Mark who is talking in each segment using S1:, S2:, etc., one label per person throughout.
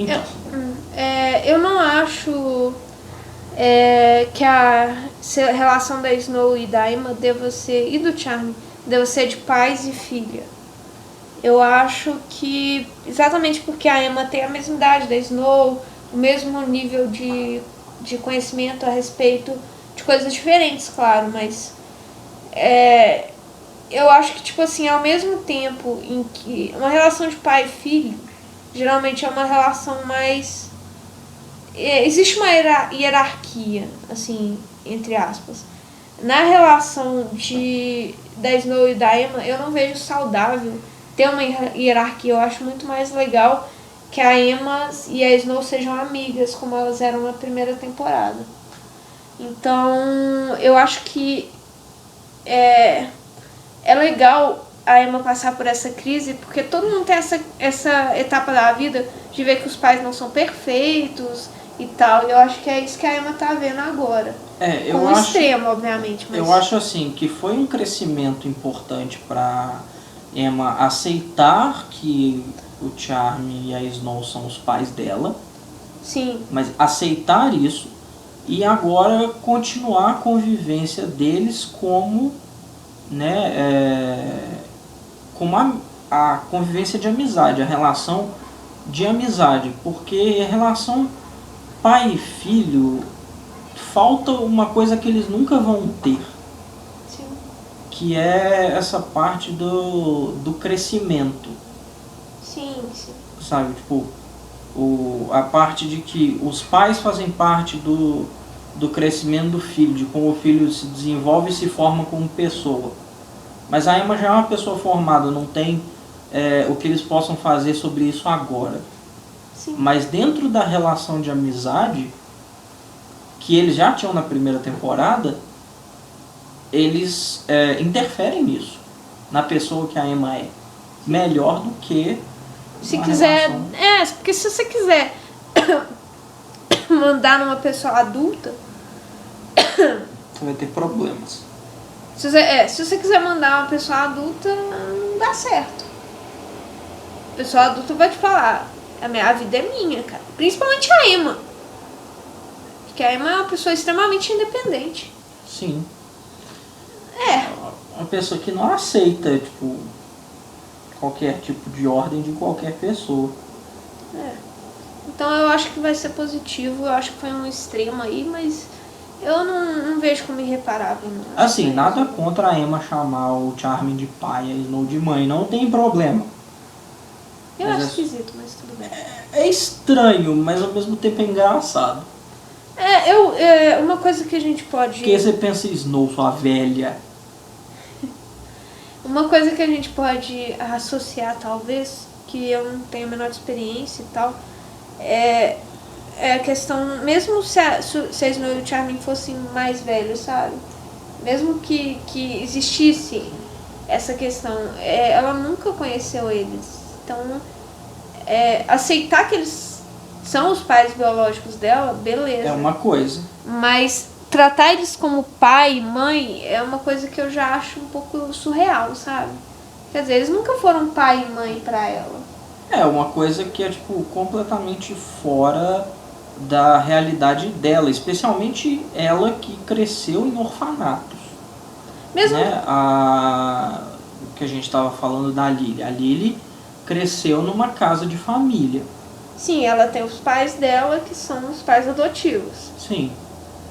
S1: Então,
S2: Eu não acho que a relação da Snow e da Emma deva ser, e do Charlie, deva ser de pais e filha. Eu acho que, exatamente porque a Emma tem a mesma idade da Snow, o mesmo nível de conhecimento a respeito de coisas diferentes, claro, mas eu acho que, tipo assim, ao mesmo tempo em que uma relação de pai e filho geralmente é uma relação mais. Existe uma hierarquia, assim, entre aspas. Na relação da Snow e da Emma, eu não vejo saudável ter uma hierarquia. Eu acho muito mais legal que a Emma e a Snow sejam amigas, como elas eram na primeira temporada. Então, eu acho que é legal a Emma passar por essa crise, porque todo mundo tem essa etapa da vida de ver que os pais não são perfeitos e tal. E eu acho que é isso que a Emma tá vendo agora. Com um extremo, obviamente. Mas...
S1: eu acho assim que foi um crescimento importante para Emma aceitar que o Charlie e a Snow são os pais dela.
S2: Sim.
S1: Mas aceitar isso e agora continuar a convivência deles como, né, como a convivência de amizade, a relação de amizade, porque a relação pai e filho falta uma coisa que eles nunca vão ter.
S2: Sim.
S1: Que é essa parte do crescimento.
S2: Sim, sim.
S1: Sabe, tipo, a parte de que os pais fazem parte do crescimento do filho, de como o filho se desenvolve e se forma como pessoa. Mas a Emma já é uma pessoa formada, não tem o que eles possam fazer sobre isso agora.
S2: Sim.
S1: Mas dentro da relação de amizade que eles já tinham na primeira temporada, eles interferem nisso, na pessoa que a Emma é, melhor do que
S2: se quiser relação. Porque se você quiser mandar numa pessoa adulta,
S1: você vai ter problemas.
S2: Se você quiser mandar uma pessoa adulta, não dá certo. A pessoa adulta vai te falar, a vida é minha, cara. Principalmente a Emma. Porque a Emma é uma pessoa extremamente independente.
S1: Sim. Uma pessoa que não aceita, tipo, qualquer tipo de ordem de qualquer pessoa.
S2: Então eu acho que vai ser positivo. Eu acho que foi um extremo aí, mas eu não vejo como irreparável. Não.
S1: Assim, nada contra a Emma chamar o Charlie de pai e a Snow de mãe, não tem problema.
S2: Eu acho esquisito, mas tudo bem.
S1: É estranho, mas ao mesmo tempo é engraçado.
S2: Uma coisa que a gente pode...
S1: Porque você pensa em Snow, sua velha.
S2: Uma coisa que a gente pode associar, talvez, que eu não tenho a menor experiência e tal, é a questão, mesmo se a Snow e o Charming fossem mais velhos, sabe? Mesmo que existisse essa questão, ela nunca conheceu eles. Então, aceitar que eles são os pais biológicos dela, beleza.
S1: É uma coisa.
S2: Mas tratar eles como pai e mãe é uma coisa que eu já acho um pouco surreal, sabe? Quer dizer, eles nunca foram pai e mãe pra ela.
S1: É uma coisa que é, tipo, completamente fora da realidade dela, especialmente ela que cresceu em orfanatos.
S2: Mesmo...
S1: Né? O que a gente estava falando da Lily. A Lily cresceu numa casa de família.
S2: Sim, ela tem os pais dela que são os pais adotivos.
S1: Sim.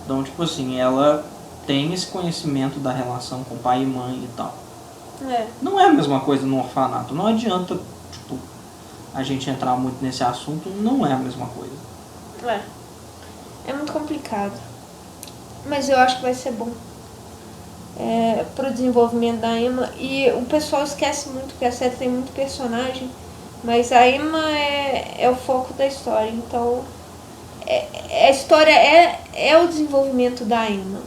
S1: Então, tipo assim, ela tem esse conhecimento da relação com pai e mãe e tal. Não é a mesma coisa no orfanato. Não adianta, tipo, a gente entrar muito nesse assunto, não é a mesma coisa.
S2: É muito complicado. Mas eu acho que vai ser bom pro desenvolvimento da Emma. E o pessoal esquece muito que a série tem muito personagem, mas a Emma é o foco da história. Então a história é o desenvolvimento da Emma.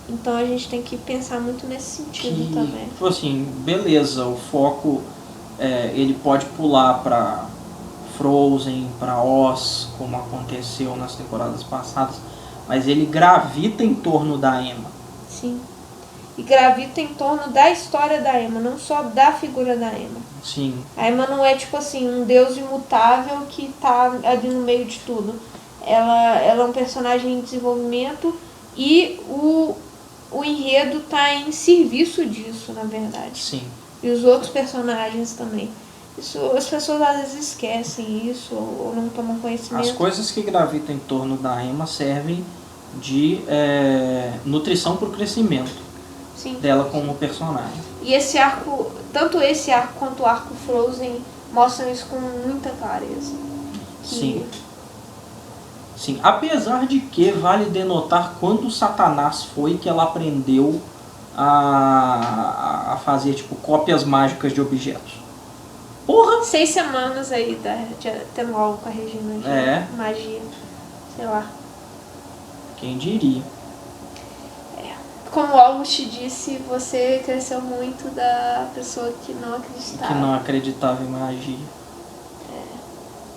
S2: Então a gente tem que pensar muito nesse sentido também.
S1: Tipo assim, beleza, o foco ele pode pular pra Frozen, pra Oz, como aconteceu nas temporadas passadas, mas ele gravita em torno da Emma.
S2: Sim. e gravita em torno da história da Emma, não só da figura da Emma.
S1: Sim.
S2: A Emma não é tipo assim, um deus imutável que tá ali no meio de tudo. Ela é um personagem em desenvolvimento e o enredo tá em serviço disso, na verdade.
S1: Sim.
S2: E os outros personagens também. Isso, as pessoas às vezes esquecem isso ou não tomam conhecimento.
S1: As coisas que gravitam em torno da Emma servem de nutrição para o crescimento
S2: Sim.
S1: dela como personagem.
S2: E esse arco, tanto esse arco quanto o arco Frozen mostram isso com muita clareza.
S1: Sim. Sim, apesar de que vale denotar quanto Satanás foi que ela aprendeu a fazer tipo cópias mágicas de objetos. Porra!
S2: 6 semanas aí de tendo aula com a Regina de magia. Sei lá.
S1: Quem diria?
S2: Como o August disse, você cresceu muito da pessoa que não acreditava.
S1: Que não acreditava em magia.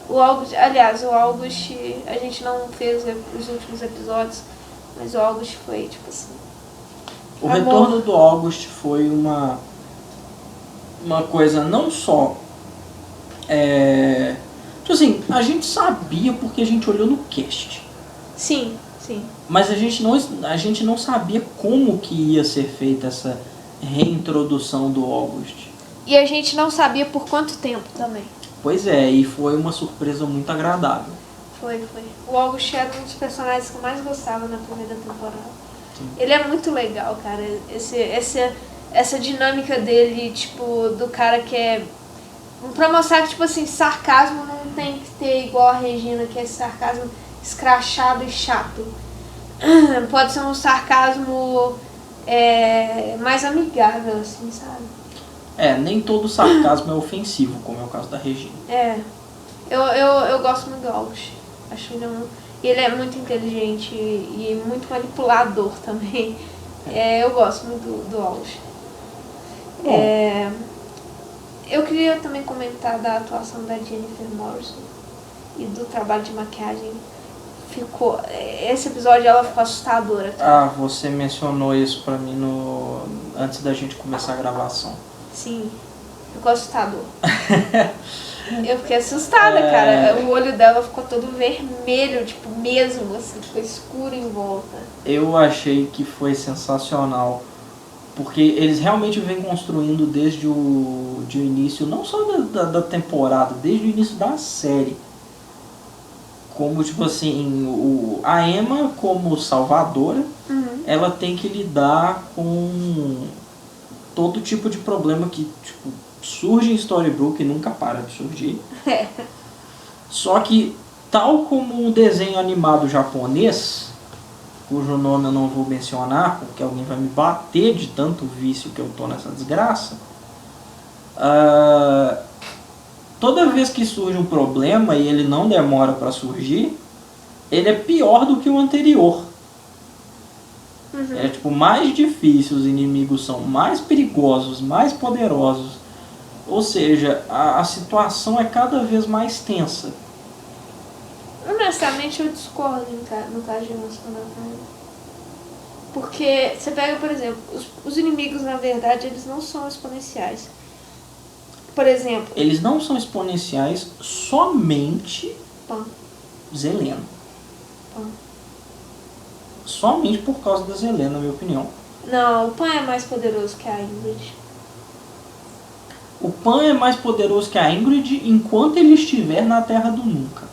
S2: O August, aliás, o August, a gente não fez os últimos episódios, mas o August foi tipo assim.
S1: O retorno do August foi uma coisa não só. Tipo assim, a gente sabia porque a gente olhou no cast.
S2: Sim, sim.
S1: Mas a gente não sabia como que ia ser feita essa reintrodução do August.
S2: E a gente não sabia por quanto tempo também.
S1: Pois é, e foi uma surpresa muito agradável.
S2: Foi. O August era um dos personagens que eu mais gostava na primeira temporada.
S1: Sim.
S2: Ele é muito legal, cara. Essa dinâmica dele, tipo, do cara que é... Pra mostrar que, tipo assim, sarcasmo não tem que ter igual a Regina, que é esse sarcasmo escrachado e chato. Pode ser um sarcasmo mais amigável, assim, sabe?
S1: Nem todo sarcasmo é ofensivo, como é o caso da Regina.
S2: Eu gosto muito do August. Acho ele é muito inteligente e muito manipulador também. Eu gosto muito do August. Eu queria também comentar da atuação da Jennifer Morrison e do trabalho de maquiagem. Esse episódio ela ficou assustadora, cara.
S1: Você mencionou isso pra mim antes da gente começar a gravação.
S2: Sim, ficou assustador. Eu fiquei assustada, cara. O olho dela ficou todo vermelho, tipo, mesmo, assim, ficou escuro em volta.
S1: Eu achei que foi sensacional, porque eles realmente vêm construindo desde o início, não só da temporada, desde o início da série. Como, tipo assim, a Emma, como salvadora, ela tem que lidar com todo tipo de problema que, tipo, surge em Storybrooke e nunca para de surgir. Só que, tal como um desenho animado japonês, cujo nome eu não vou mencionar, porque alguém vai me bater de tanto vício que eu tô nessa desgraça, toda vez que surge um problema e ele não demora para surgir, ele é pior do que o anterior. É tipo mais difícil, os inimigos são mais perigosos, mais poderosos. Ou seja, a situação é cada vez mais tensa.
S2: Honestamente, eu discordo no caso de Monster Hunter. Porque você pega, por exemplo, os inimigos, na verdade, eles não são exponenciais. Por exemplo...
S1: Eles não são exponenciais somente Zelena. Somente por causa da Zelena, na minha opinião.
S2: Não, o Pan é mais poderoso que a Ingrid.
S1: O Pan é mais poderoso que a Ingrid enquanto ele estiver na Terra do Nunca.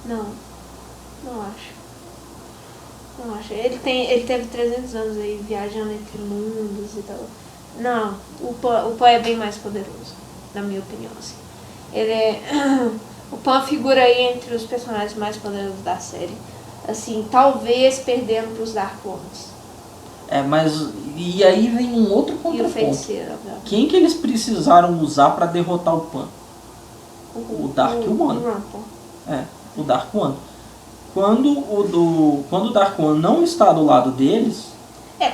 S2: Não acho. Ele teve 300 anos aí viajando entre mundos e tal. Não, o Pan é bem mais poderoso, na minha opinião, assim. O Pan figura aí entre os personagens mais poderosos da série. Assim, talvez perdendo pros Dark Ones.
S1: Mas... E aí vem um outro contraponto.
S2: E o feiticeiro, obviamente.
S1: Quem que eles precisaram usar para derrotar o Pan? O Dark One. O Dark One. Quando o Dark One não está do lado deles...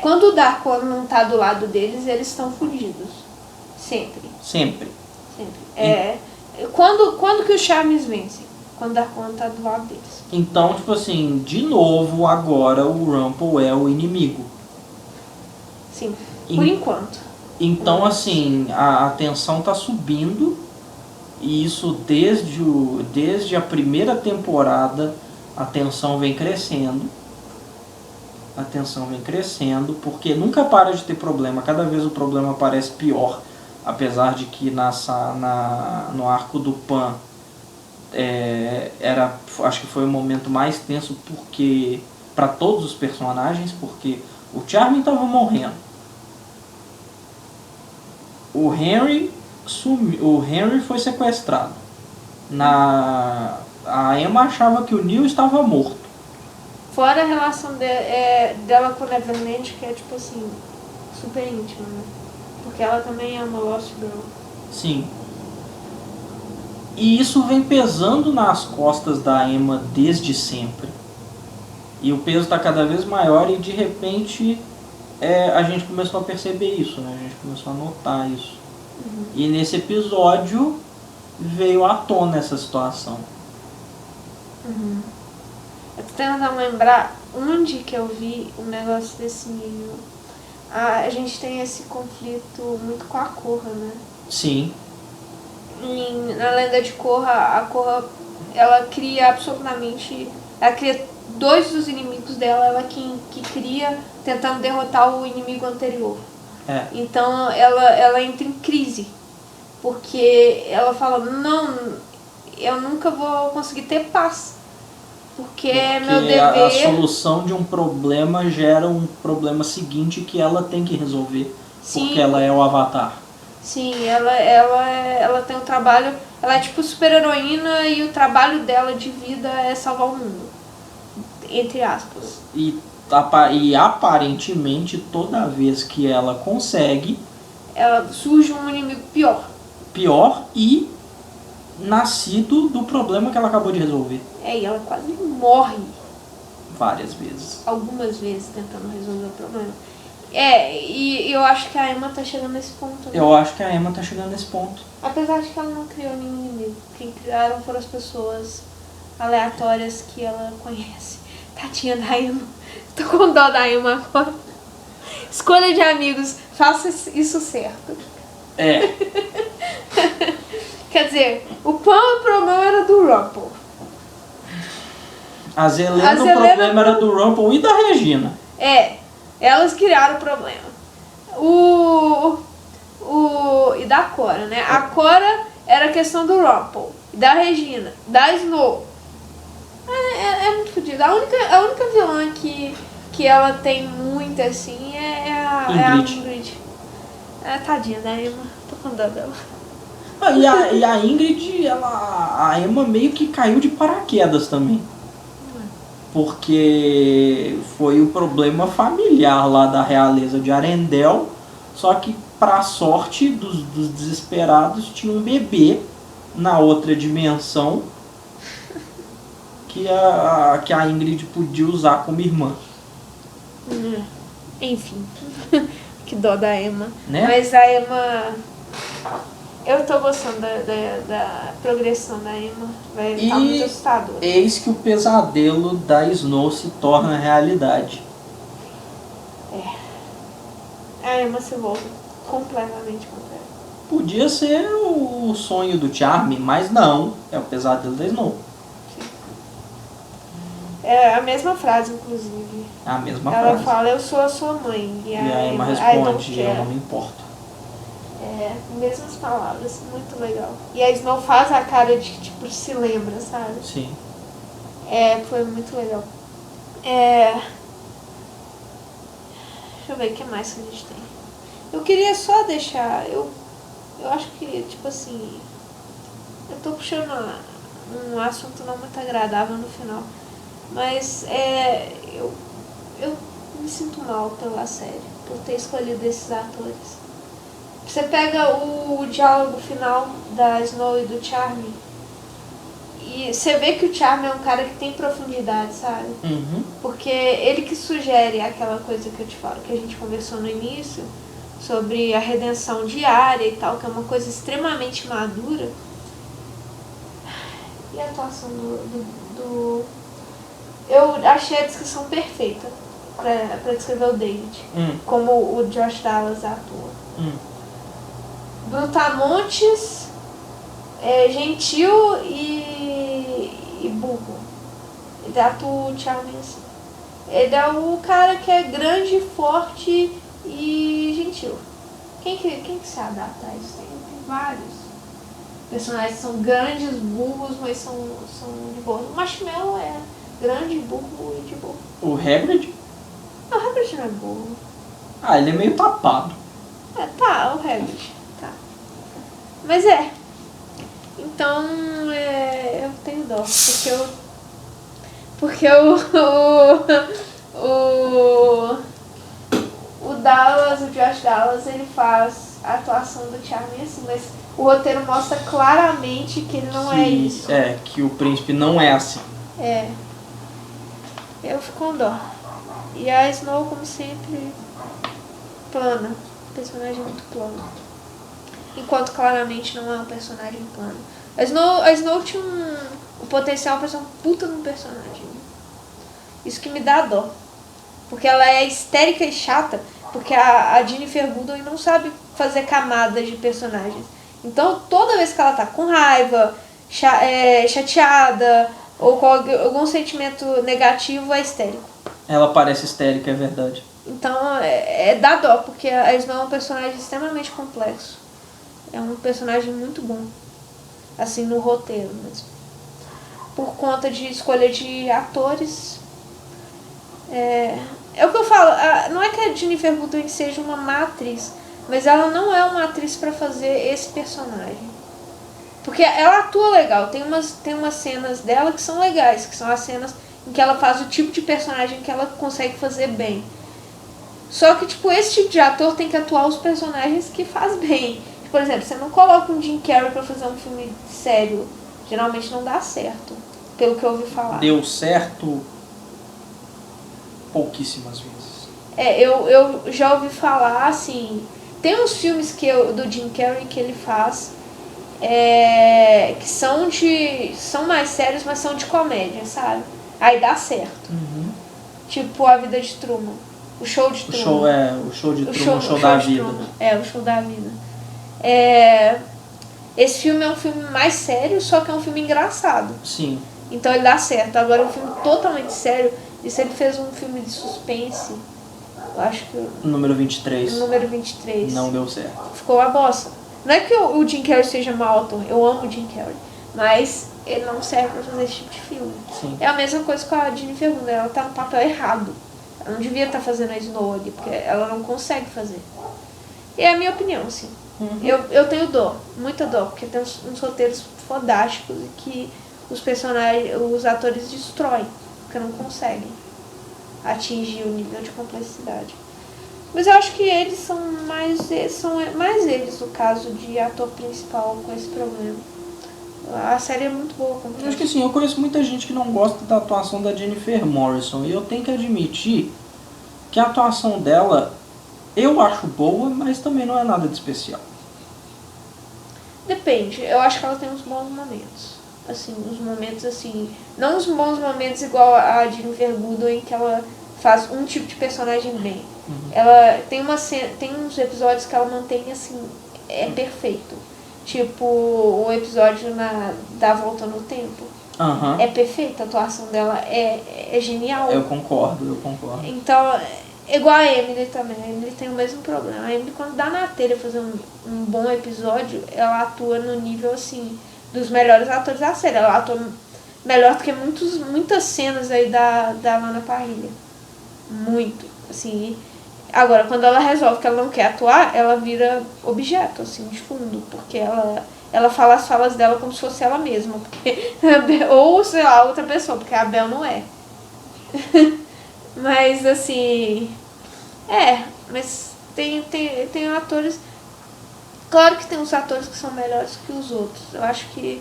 S2: quando o Dark One não está do lado deles, eles estão fodidos. Sempre. Quando que os Charmes vencem? Quando o Dark One está do lado deles.
S1: Então, tipo assim, de novo, agora o Rumple é o inimigo.
S2: Sim, por enquanto.
S1: Então, assim, a tensão tá subindo, e isso desde a primeira temporada a tensão vem crescendo. A tensão vem crescendo, porque nunca para de ter problema, cada vez o problema parece pior, apesar de que no arco do Pan acho que foi o momento mais tenso porque para todos os personagens, porque o Charmin estava morrendo, o Henry foi sequestrado, a Emma achava que o Neil estava morto.
S2: Fora a relação dela com a Neverland, que é tipo assim, super íntima, né? Porque ela também é uma Lost Girl.
S1: Sim. E isso vem pesando nas costas da Emma desde sempre. E o peso está cada vez maior e de repente a gente começou a perceber isso, né? A gente começou a notar isso.
S2: Uhum.
S1: E nesse episódio veio à tona essa situação.
S2: Uhum. Eu tô tentando lembrar onde que eu vi um negócio desse nível. A gente tem esse conflito muito com a Korra, né?
S1: Sim.
S2: Na lenda de Korra, a Korra, ela cria absolutamente... Ela cria 2 dos inimigos dela, ela que cria, tentando derrotar o inimigo anterior. Então ela entra em crise, porque ela fala, não, eu nunca vou conseguir ter paz, porque meu dever...
S1: a solução de um problema gera um problema seguinte que ela tem que resolver. Sim. Porque ela é o Avatar.
S2: Sim, ela tem um trabalho, ela é tipo super heroína e o trabalho dela de vida é salvar o mundo, entre aspas.
S1: E aparentemente toda vez que ela consegue,
S2: surge um inimigo pior
S1: e nascido do problema que ela acabou de resolver.
S2: E ela quase morre
S1: várias vezes,
S2: algumas vezes tentando resolver o problema. E eu acho que a Emma tá chegando nesse ponto, né?
S1: Eu acho que a Emma tá chegando nesse ponto.
S2: Apesar de que ela não criou nenhum inimigo. Quem criaram foram as pessoas aleatórias que ela conhece. Tadinha da Emma. Tô com dó da Emma agora. Escolha de amigos. Faça isso certo. Quer dizer, o problema era do Rumpel.
S1: A Zelena, o problema era do Rumpel e da Regina.
S2: Elas criaram o problema. E da Cora, né? A Cora era a questão do Rumpel, da Regina, da Snow. É muito fodido. A única vilã que ela tem muito assim é a Ingrid. Tadinha da Emma. Tô com dó dela.
S1: E a Ingrid, a Emma meio que caiu de paraquedas também. Porque foi o problema familiar lá da realeza de Arendelle, só que para sorte dos desesperados tinha um bebê na outra dimensão que a Ingrid podia usar como irmã.
S2: Enfim, que dó da Emma.
S1: Né?
S2: Mas a Emma... Eu tô gostando da progressão da Emma. Vai estar muito assustador.
S1: Eis que o pesadelo da Snow se torna realidade.
S2: A Emma se volta completamente completa.
S1: Podia ser o sonho do Charmin, mas não. É o pesadelo da Snow.
S2: Sim. É a mesma frase, inclusive.
S1: A mesma
S2: frase. Ela fala, eu sou a sua mãe. E a
S1: Emma responde, eu não me importo.
S2: Mesmas palavras, muito legal. E a Snow faz a cara de que tipo, se lembra, sabe?
S1: Sim.
S2: Foi muito legal. Deixa eu ver o que mais que a gente tem. Eu queria só deixar. Eu acho que, tipo assim. Eu tô puxando um assunto não muito agradável no final. Mas eu me sinto mal pela série, por ter escolhido esses atores. Você pega o diálogo final da Snow e do Charmin e você vê que o Charmin é um cara que tem profundidade, sabe?
S1: Uhum.
S2: Porque ele que sugere aquela coisa que eu te falo, que a gente conversou no início, sobre a redenção diária e tal, que é uma coisa extremamente madura. E a atuação do... Eu achei a descrição perfeita. pra descrever o David. Como o Josh Dallas atua. Brutamontes, gentil e burro. Ele atua o Charlie assim. Ele é o cara que é grande, forte e gentil. Quem que se adapta a isso? Tem vários personagens que são grandes, burros, mas são de boa. O Marshmallow é grande, burro e de boa.
S1: O Hagrid?
S2: Não, o Hagrid não é burro.
S1: Ah, ele é meio tapado.
S2: Tá, o Hagrid. Tá. Mas então, eu tenho dó. Porque o Dallas, o Josh Dallas, ele faz a atuação do Charlie assim, mas o roteiro mostra claramente que ele não é isso.
S1: Que o príncipe não é assim.
S2: Eu fico com dó. E a Snow, como sempre, plana. Personagem muito plano. Enquanto claramente não é um personagem plano. A Snow tinha o potencial para ser um puta no personagem. Isso que me dá dó. Porque ela é histérica e chata. Porque a Jennifer Goodwin não sabe fazer camadas de personagens. Então, toda vez que ela tá com raiva, chateada, ou com algum sentimento negativo, é histérico.
S1: Ela parece histérica, é verdade.
S2: Então, dá dó, porque a Snow é um personagem extremamente complexo. É um personagem muito bom. Assim, no roteiro mesmo. Por conta de escolha de atores. É o que eu falo, não é que a Jennifer Goodwin seja uma má atriz, mas ela não é uma atriz pra fazer esse personagem. Porque ela atua legal, tem umas cenas dela que são legais, que são as cenas em que ela faz o tipo de personagem que ela consegue fazer bem. Só que, tipo, esse tipo de ator tem que atuar os personagens que faz bem. Por exemplo, você não coloca um Jim Carrey pra fazer um filme sério. Geralmente não dá certo, pelo que eu ouvi falar.
S1: Deu certo pouquíssimas vezes.
S2: Eu já ouvi falar, assim... Tem uns filmes do Jim Carrey que ele faz que são mais sérios, mas são de comédia, sabe? Aí dá certo. Tipo A Vida de Truman. O Show de Truman.
S1: O Show de Truman, o Show da Vida.
S2: O Show da Vida. Esse filme é um filme mais sério, só que é um filme engraçado.
S1: Sim.
S2: Então ele dá certo. Agora, um filme totalmente sério, e se ele fez um filme de suspense, eu acho que...
S1: Número 23.
S2: Número 23.
S1: Não deu certo.
S2: Ficou uma bosta. Não é que o Jim Carrey seja mau ator, eu amo o Jim Carrey, mas ele não serve pra fazer esse tipo de filme.
S1: Sim.
S2: É a mesma coisa com a Jennifer Goodwin, ela tá no papel errado. Ela não devia estar fazendo a Snow ali, porque ela não consegue fazer. E é a minha opinião, assim. Eu tenho dó, muita dó, porque tem uns roteiros fodásticos e que os atores destroem, porque não conseguem atingir o nível de complexidade. Mas eu acho que eles são mais eles no caso de ator principal com esse problema. A série é muito boa.
S1: Eu acho que assim, eu conheço muita gente que não gosta da atuação da Jennifer Morrison, e eu tenho que admitir que a atuação dela eu acho boa, mas também não é nada de especial.
S2: Depende, eu acho que ela tem uns bons momentos. Assim, uns momentos assim, não uns bons momentos igual a Jennifer Goodwin, que ela faz um tipo de personagem bem. Ela tem uns episódios que ela mantém assim, perfeito. Tipo o episódio da Volta no Tempo. É perfeito, a atuação dela é genial.
S1: Eu concordo.
S2: Então, igual a Emily também. A Emily tem o mesmo problema. A Emily, quando dá na telha fazer um bom episódio, ela atua no nível assim dos melhores atores da série. Ela atua melhor do que muitas cenas aí da Lana Parrilla. Muito, assim. Agora, quando ela resolve que ela não quer atuar, ela vira objeto, assim, de fundo. Porque ela fala as falas dela como se fosse ela mesma. Porque, ou, sei lá, outra pessoa, porque a Bel não é. Mas, assim... mas tem atores... Claro que tem uns atores que são melhores que os outros. Eu acho que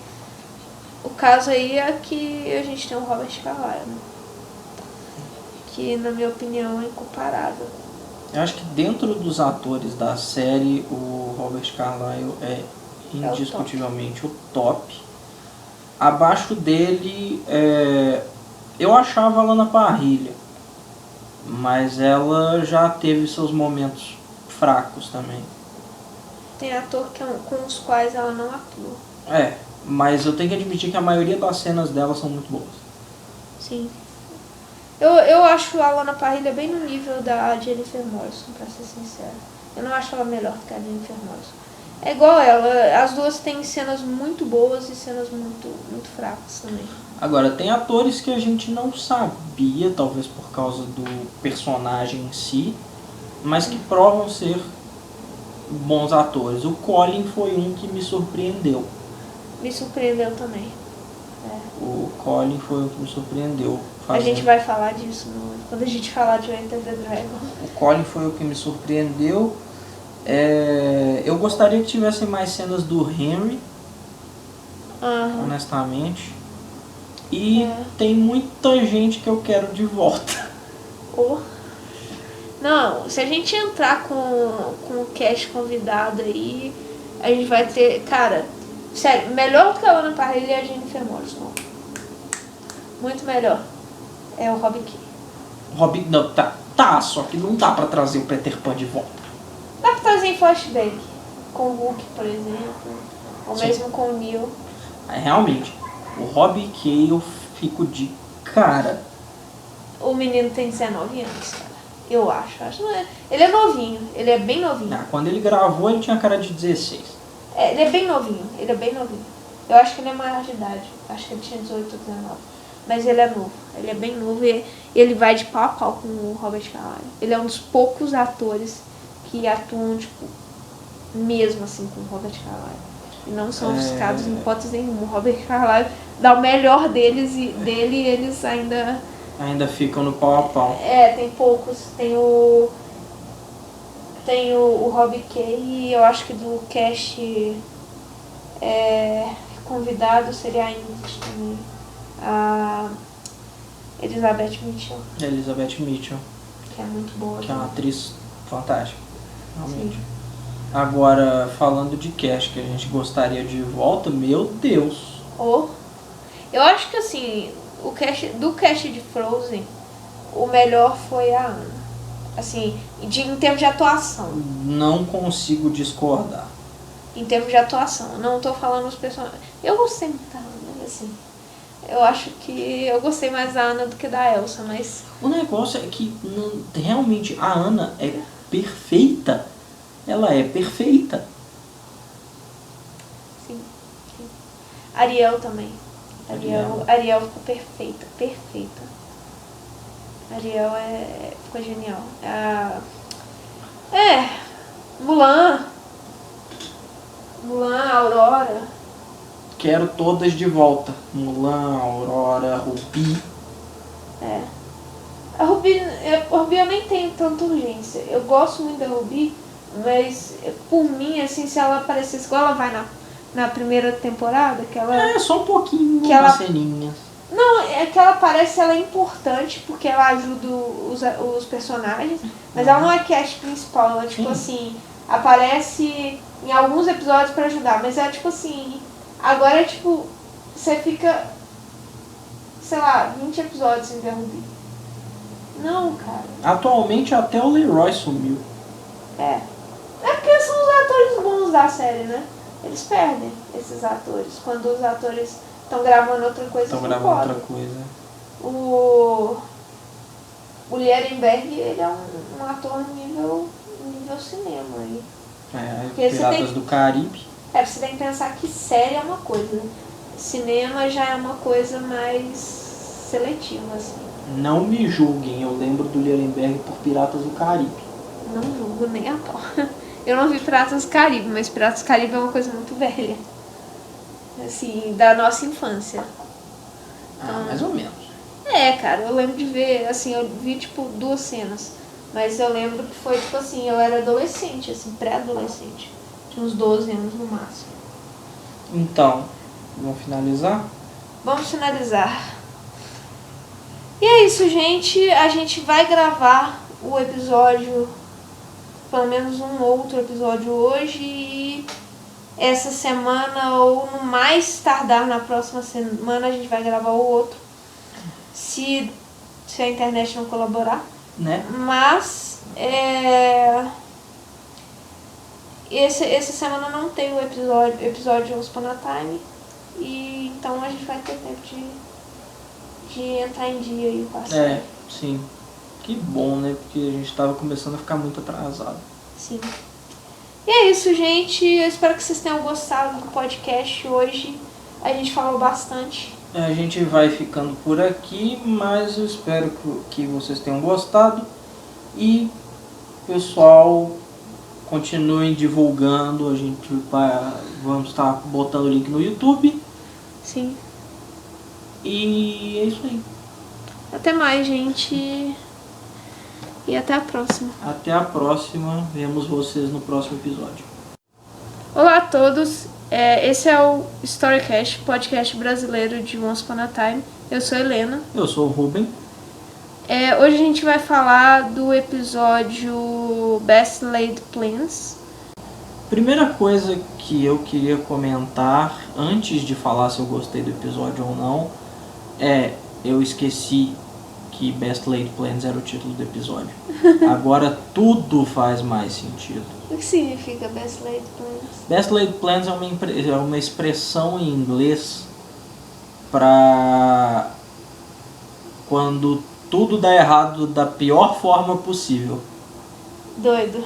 S2: o caso aí é que a gente tem o Robert Carlyle, né? Que, na minha opinião, é incomparável.
S1: Eu acho que dentro dos atores da série, o Robert Carlyle é indiscutivelmente o top. Abaixo dele, eu achava a Lana Parrilla. Mas ela já teve seus momentos fracos também.
S2: Tem ator com os quais ela não atua.
S1: Mas eu tenho que admitir que a maioria das cenas dela são muito boas.
S2: Sim. Eu acho a Lana Parrilla bem no nível da Jennifer Morrison, pra ser sincera. Eu não acho ela melhor que a Jennifer Morrison. É igual ela, as duas têm cenas muito boas e cenas muito fracas também.
S1: Agora, tem atores que a gente não sabia, talvez por causa do personagem em si, mas que provam ser bons atores. O Colin foi um que me surpreendeu.
S2: Me surpreendeu também.
S1: O Colin foi um que me surpreendeu.
S2: A gente vai falar disso quando a gente falar de Enter the Dragon.
S1: O Colin foi o que me surpreendeu. Eu gostaria que tivessem mais cenas do Henry, honestamente. E tem muita gente que eu quero de volta.
S2: Não, se a gente entrar com o cast convidado aí, a gente vai ter... Cara, sério, melhor do que a Lana Parrilla é a Jennifer Morrison. Muito melhor. É o Robin Key.
S1: Não, tá, só que não dá pra trazer o Peter Pan de volta.
S2: Dá pra trazer em flashback. Com o Hulk, por exemplo. Ou
S1: Sim.
S2: mesmo com o Neil.
S1: Realmente, o Robin Key eu fico de cara.
S2: O menino tem 19 anos, cara. Eu acho. Ele é novinho. Ele é bem novinho.
S1: Quando ele gravou, ele tinha cara de 16.
S2: Ele é bem novinho. Eu acho que ele é maior de idade. Acho que ele tinha 18 ou 19. Mas ele é novo. Ele é bem novo e ele vai de pau a pau com o Robert Carlyle. Ele é um dos poucos atores que atuam, tipo, mesmo assim com o Robert Carlyle. E não são ofuscados em hipótese nenhuma. O Robert Carlyle dá o melhor deles e eles ainda
S1: ficam no pau a pau.
S2: Tem poucos. Tem o Robbie Kay e eu acho que do cast convidado seria a Ingrid também. A Elizabeth Mitchell. Que é muito boa.
S1: Que é uma atriz fantástica. Realmente.
S2: Sim.
S1: Agora, falando de cast que a gente gostaria de volta, meu Deus.
S2: Eu acho que assim, do cast de Frozen, o melhor foi a Anna. Assim, em termos de atuação.
S1: Não consigo discordar.
S2: Em termos de atuação. Não tô falando os personagens. Eu gostei muito da Anna, assim. Eu acho que eu gostei mais da Anna do que da Elsa, mas...
S1: O negócio é que realmente a Anna é perfeita. Ela é perfeita.
S2: Sim. Ariel também. Ariel ficou perfeita. Ariel ficou genial. Mulan, Aurora.
S1: Quero todas de volta. Mulan, Aurora, Rubi.
S2: A Rubi eu nem tenho tanta urgência. Eu gosto muito da Rubi, mas por mim, assim, se ela aparecesse igual ela vai na primeira temporada, que ela...
S1: só um pouquinho,
S2: que ela...
S1: ceninha.
S2: Não, é que ela parece, ela é importante porque ela ajuda os personagens, mas ela não é cast principal, ela tipo assim, aparece em alguns episódios pra ajudar, mas é tipo assim, agora é tipo, você fica, sei lá, 20 episódios sem ver a Rubi. Não, cara.
S1: Atualmente até o Leroy sumiu.
S2: É porque são os atores bons da série, né? Eles perdem esses atores, quando os atores estão gravando outra coisa. O Lierenberg, ele é um ator nível cinema aí.
S1: Piratas do Caribe.
S2: Você tem que pensar que série é uma coisa, cinema já é uma coisa mais seletiva, assim.
S1: Não me julguem, eu lembro do Lierenberg por Piratas do Caribe.
S2: Não julgo nem a pau. Eu não vi Piratas do Caribe, mas Piratas do Caribe é uma coisa muito velha. Assim, da nossa infância.
S1: Mais ou menos.
S2: Cara, eu lembro de ver, assim, eu vi, tipo, 2 cenas. Mas eu lembro que foi, tipo assim, eu era adolescente, assim, pré-adolescente. Tinha uns 12 anos no máximo.
S1: Então, vamos finalizar?
S2: Vamos finalizar. E é isso, gente. A gente vai gravar o episódio, pelo menos um outro episódio hoje e... essa semana ou no mais tardar na próxima semana a gente vai gravar o outro. Se a internet não colaborar.
S1: Né?
S2: Mas essa semana não tem o episódio Once Upon a Time. E então a gente vai ter tempo de entrar em dia aí com a série.
S1: Sim. Que bom, né? Porque a gente tava começando a ficar muito atrasado.
S2: Sim. E é isso, gente. Eu espero que vocês tenham gostado do podcast hoje. A gente falou bastante.
S1: A gente vai ficando por aqui, mas eu espero que vocês tenham gostado. E, pessoal, continuem divulgando. A gente vamos estar botando o link no YouTube.
S2: Sim.
S1: E é isso aí.
S2: Até mais, gente. E até a próxima.
S1: Até a próxima. Vemos vocês no próximo episódio.
S2: Olá a todos. Esse é o Storycast, podcast brasileiro de Once Upon a Time. Eu sou a Helena.
S1: Eu sou o Ruben.
S2: Hoje a gente vai falar do episódio Best Laid Plans.
S1: Primeira coisa que eu queria comentar, antes de falar se eu gostei do episódio ou não, eu esqueci que Best Laid Plans era o título do episódio. Agora tudo faz mais sentido.
S2: O que significa Best Laid Plans?
S1: Best Laid Plans é uma expressão em inglês para quando tudo dá errado da pior forma possível.
S2: Doido.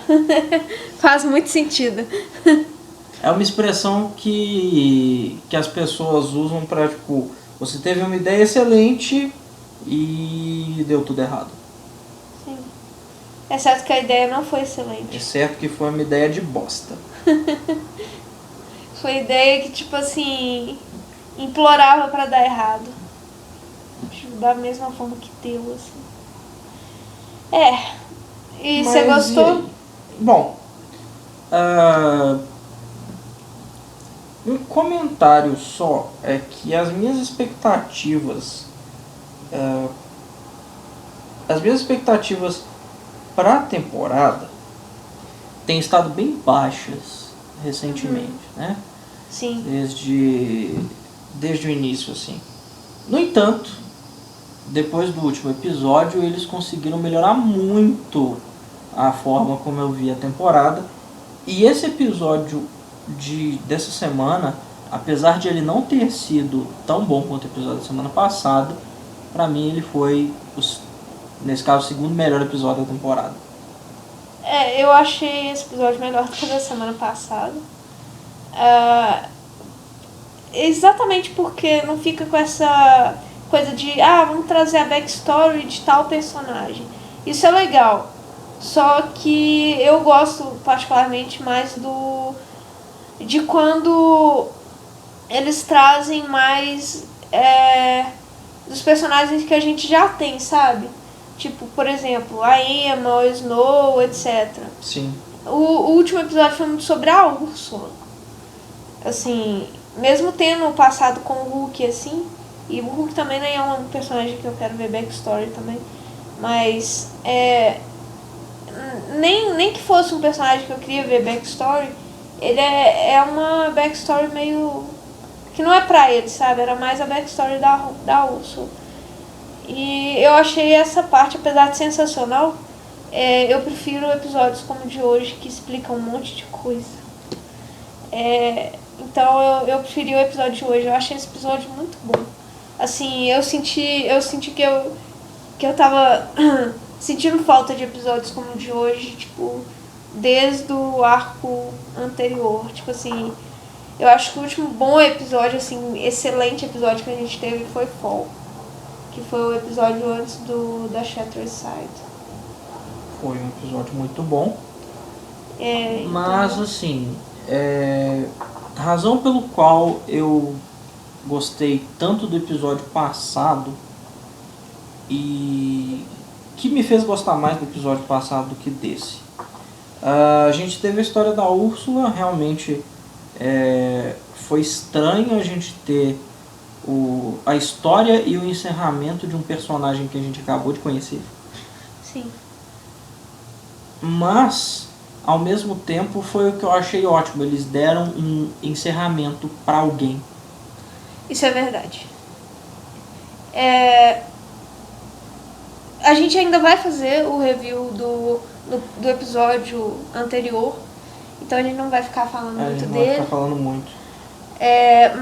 S2: Faz muito sentido.
S1: É uma expressão que as pessoas usam para, tipo, você teve uma ideia excelente e deu tudo errado.
S2: Sim. Exceto que a ideia não foi excelente.
S1: Exceto que foi uma ideia de bosta.
S2: Foi ideia que, tipo assim, implorava pra dar errado. Tipo, da mesma forma que deu, assim. E você gostou?
S1: Bom, um comentário só é que as minhas expectativas para a temporada têm estado bem baixas recentemente, né?
S2: Sim.
S1: Desde o início, assim. No entanto, depois do último episódio, eles conseguiram melhorar muito a forma como eu vi a temporada. E esse episódio dessa semana, apesar de ele não ter sido tão bom quanto o episódio da semana passada, pra mim ele foi, nesse caso, o segundo melhor episódio da temporada.
S2: Eu achei esse episódio melhor do que o da semana passada. Exatamente porque não fica com essa coisa de vamos trazer a backstory de tal personagem. Isso é legal. Só que eu gosto particularmente mais de quando eles trazem mais dos personagens que a gente já tem, sabe? Tipo, por exemplo, a Emma, o Snow, etc.
S1: Sim.
S2: O último episódio foi muito sobre a Úrsula. Assim, mesmo tendo passado com o Hulk, assim, e o Hulk também nem é um personagem que eu quero ver backstory também, mas nem que fosse um personagem que eu queria ver backstory, ele é uma backstory meio que não é pra ele, sabe? Era mais a backstory da Úrsula. E eu achei essa parte, apesar de sensacional, eu prefiro episódios como o de hoje, que explicam um monte de coisa. Então eu preferi o episódio de hoje. Eu achei esse episódio muito bom. Assim, eu senti que eu tava sentindo falta de episódios como o de hoje, tipo, desde o arco anterior. Tipo assim, eu acho que o último bom episódio, assim, excelente episódio que a gente teve foi Fall, que foi o episódio antes da Shattered Side.
S1: Foi um episódio muito bom.
S2: Mas,
S1: então, assim, a razão pelo qual eu gostei tanto do episódio passado e que me fez gostar mais do episódio passado do que desse. A gente teve a história da Úrsula, realmente foi estranho a gente ter a história e o encerramento de um personagem que a gente acabou de conhecer.
S2: Sim.
S1: Mas, ao mesmo tempo, foi o que eu achei ótimo. Eles deram um encerramento para alguém.
S2: Isso é verdade. A gente ainda vai fazer o review do episódio anterior, então a gente não vai ficar falando muito
S1: não
S2: dele.
S1: vai ficar falando muito.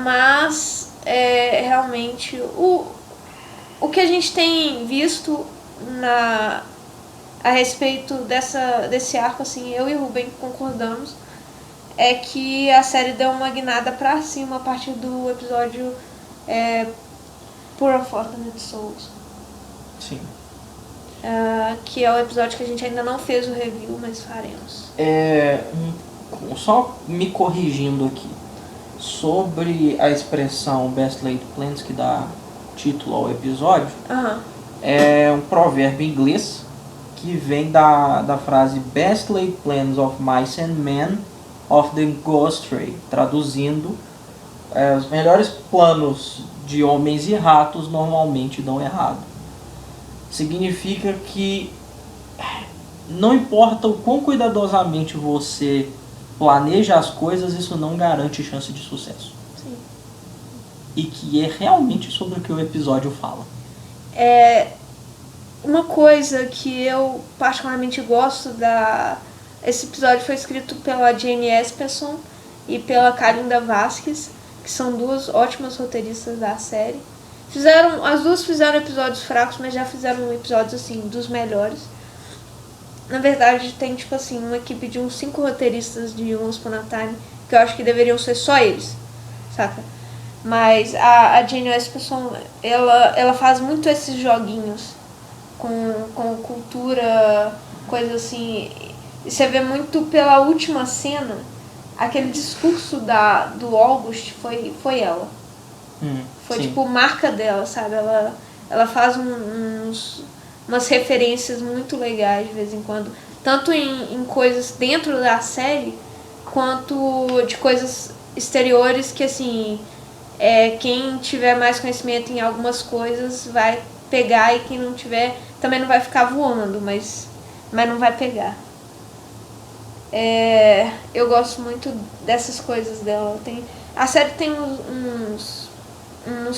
S2: Mas realmente o que a gente tem visto a respeito desse arco, assim, eu e o Ruben concordamos, é que a série deu uma guinada pra cima a partir do episódio Poor Unfortunate Souls.
S1: Sim.
S2: Que é o episódio que a gente ainda não fez o review, mas faremos.
S1: Só me corrigindo aqui, sobre a expressão Best Laid Plans, que dá título ao episódio, é um provérbio inglês que vem da frase Best Laid Plans of Mice and Men often go astray, traduzindo, os melhores planos de homens e ratos normalmente dão errado. Significa que não importa o quão cuidadosamente você planeja as coisas, isso não garante chance de sucesso.
S2: Sim.
S1: E que é realmente sobre o que o episódio fala.
S2: Uma coisa que eu particularmente gosto esse episódio foi escrito pela Jane Espenson e pela Kalinda Vasquez, que são duas ótimas roteiristas da série. As duas fizeram episódios fracos, mas já fizeram episódios assim dos melhores. Na verdade, tem tipo assim uma equipe de uns 5 roteiristas de Once Upon a Time, que eu acho que deveriam ser só eles, saca? Mas a Jane Espenson, ela faz muito esses joguinhos com cultura, coisa assim. E você vê muito pela última cena, aquele discurso do August foi ela. Foi
S1: sim.
S2: tipo marca dela, sabe? Ela faz umas referências muito legais de vez em quando. Tanto em coisas dentro da série, quanto de coisas exteriores que, assim, quem tiver mais conhecimento em algumas coisas vai pegar, e quem não tiver também não vai ficar voando, mas não vai pegar. Eu gosto muito dessas coisas dela. A série tem uns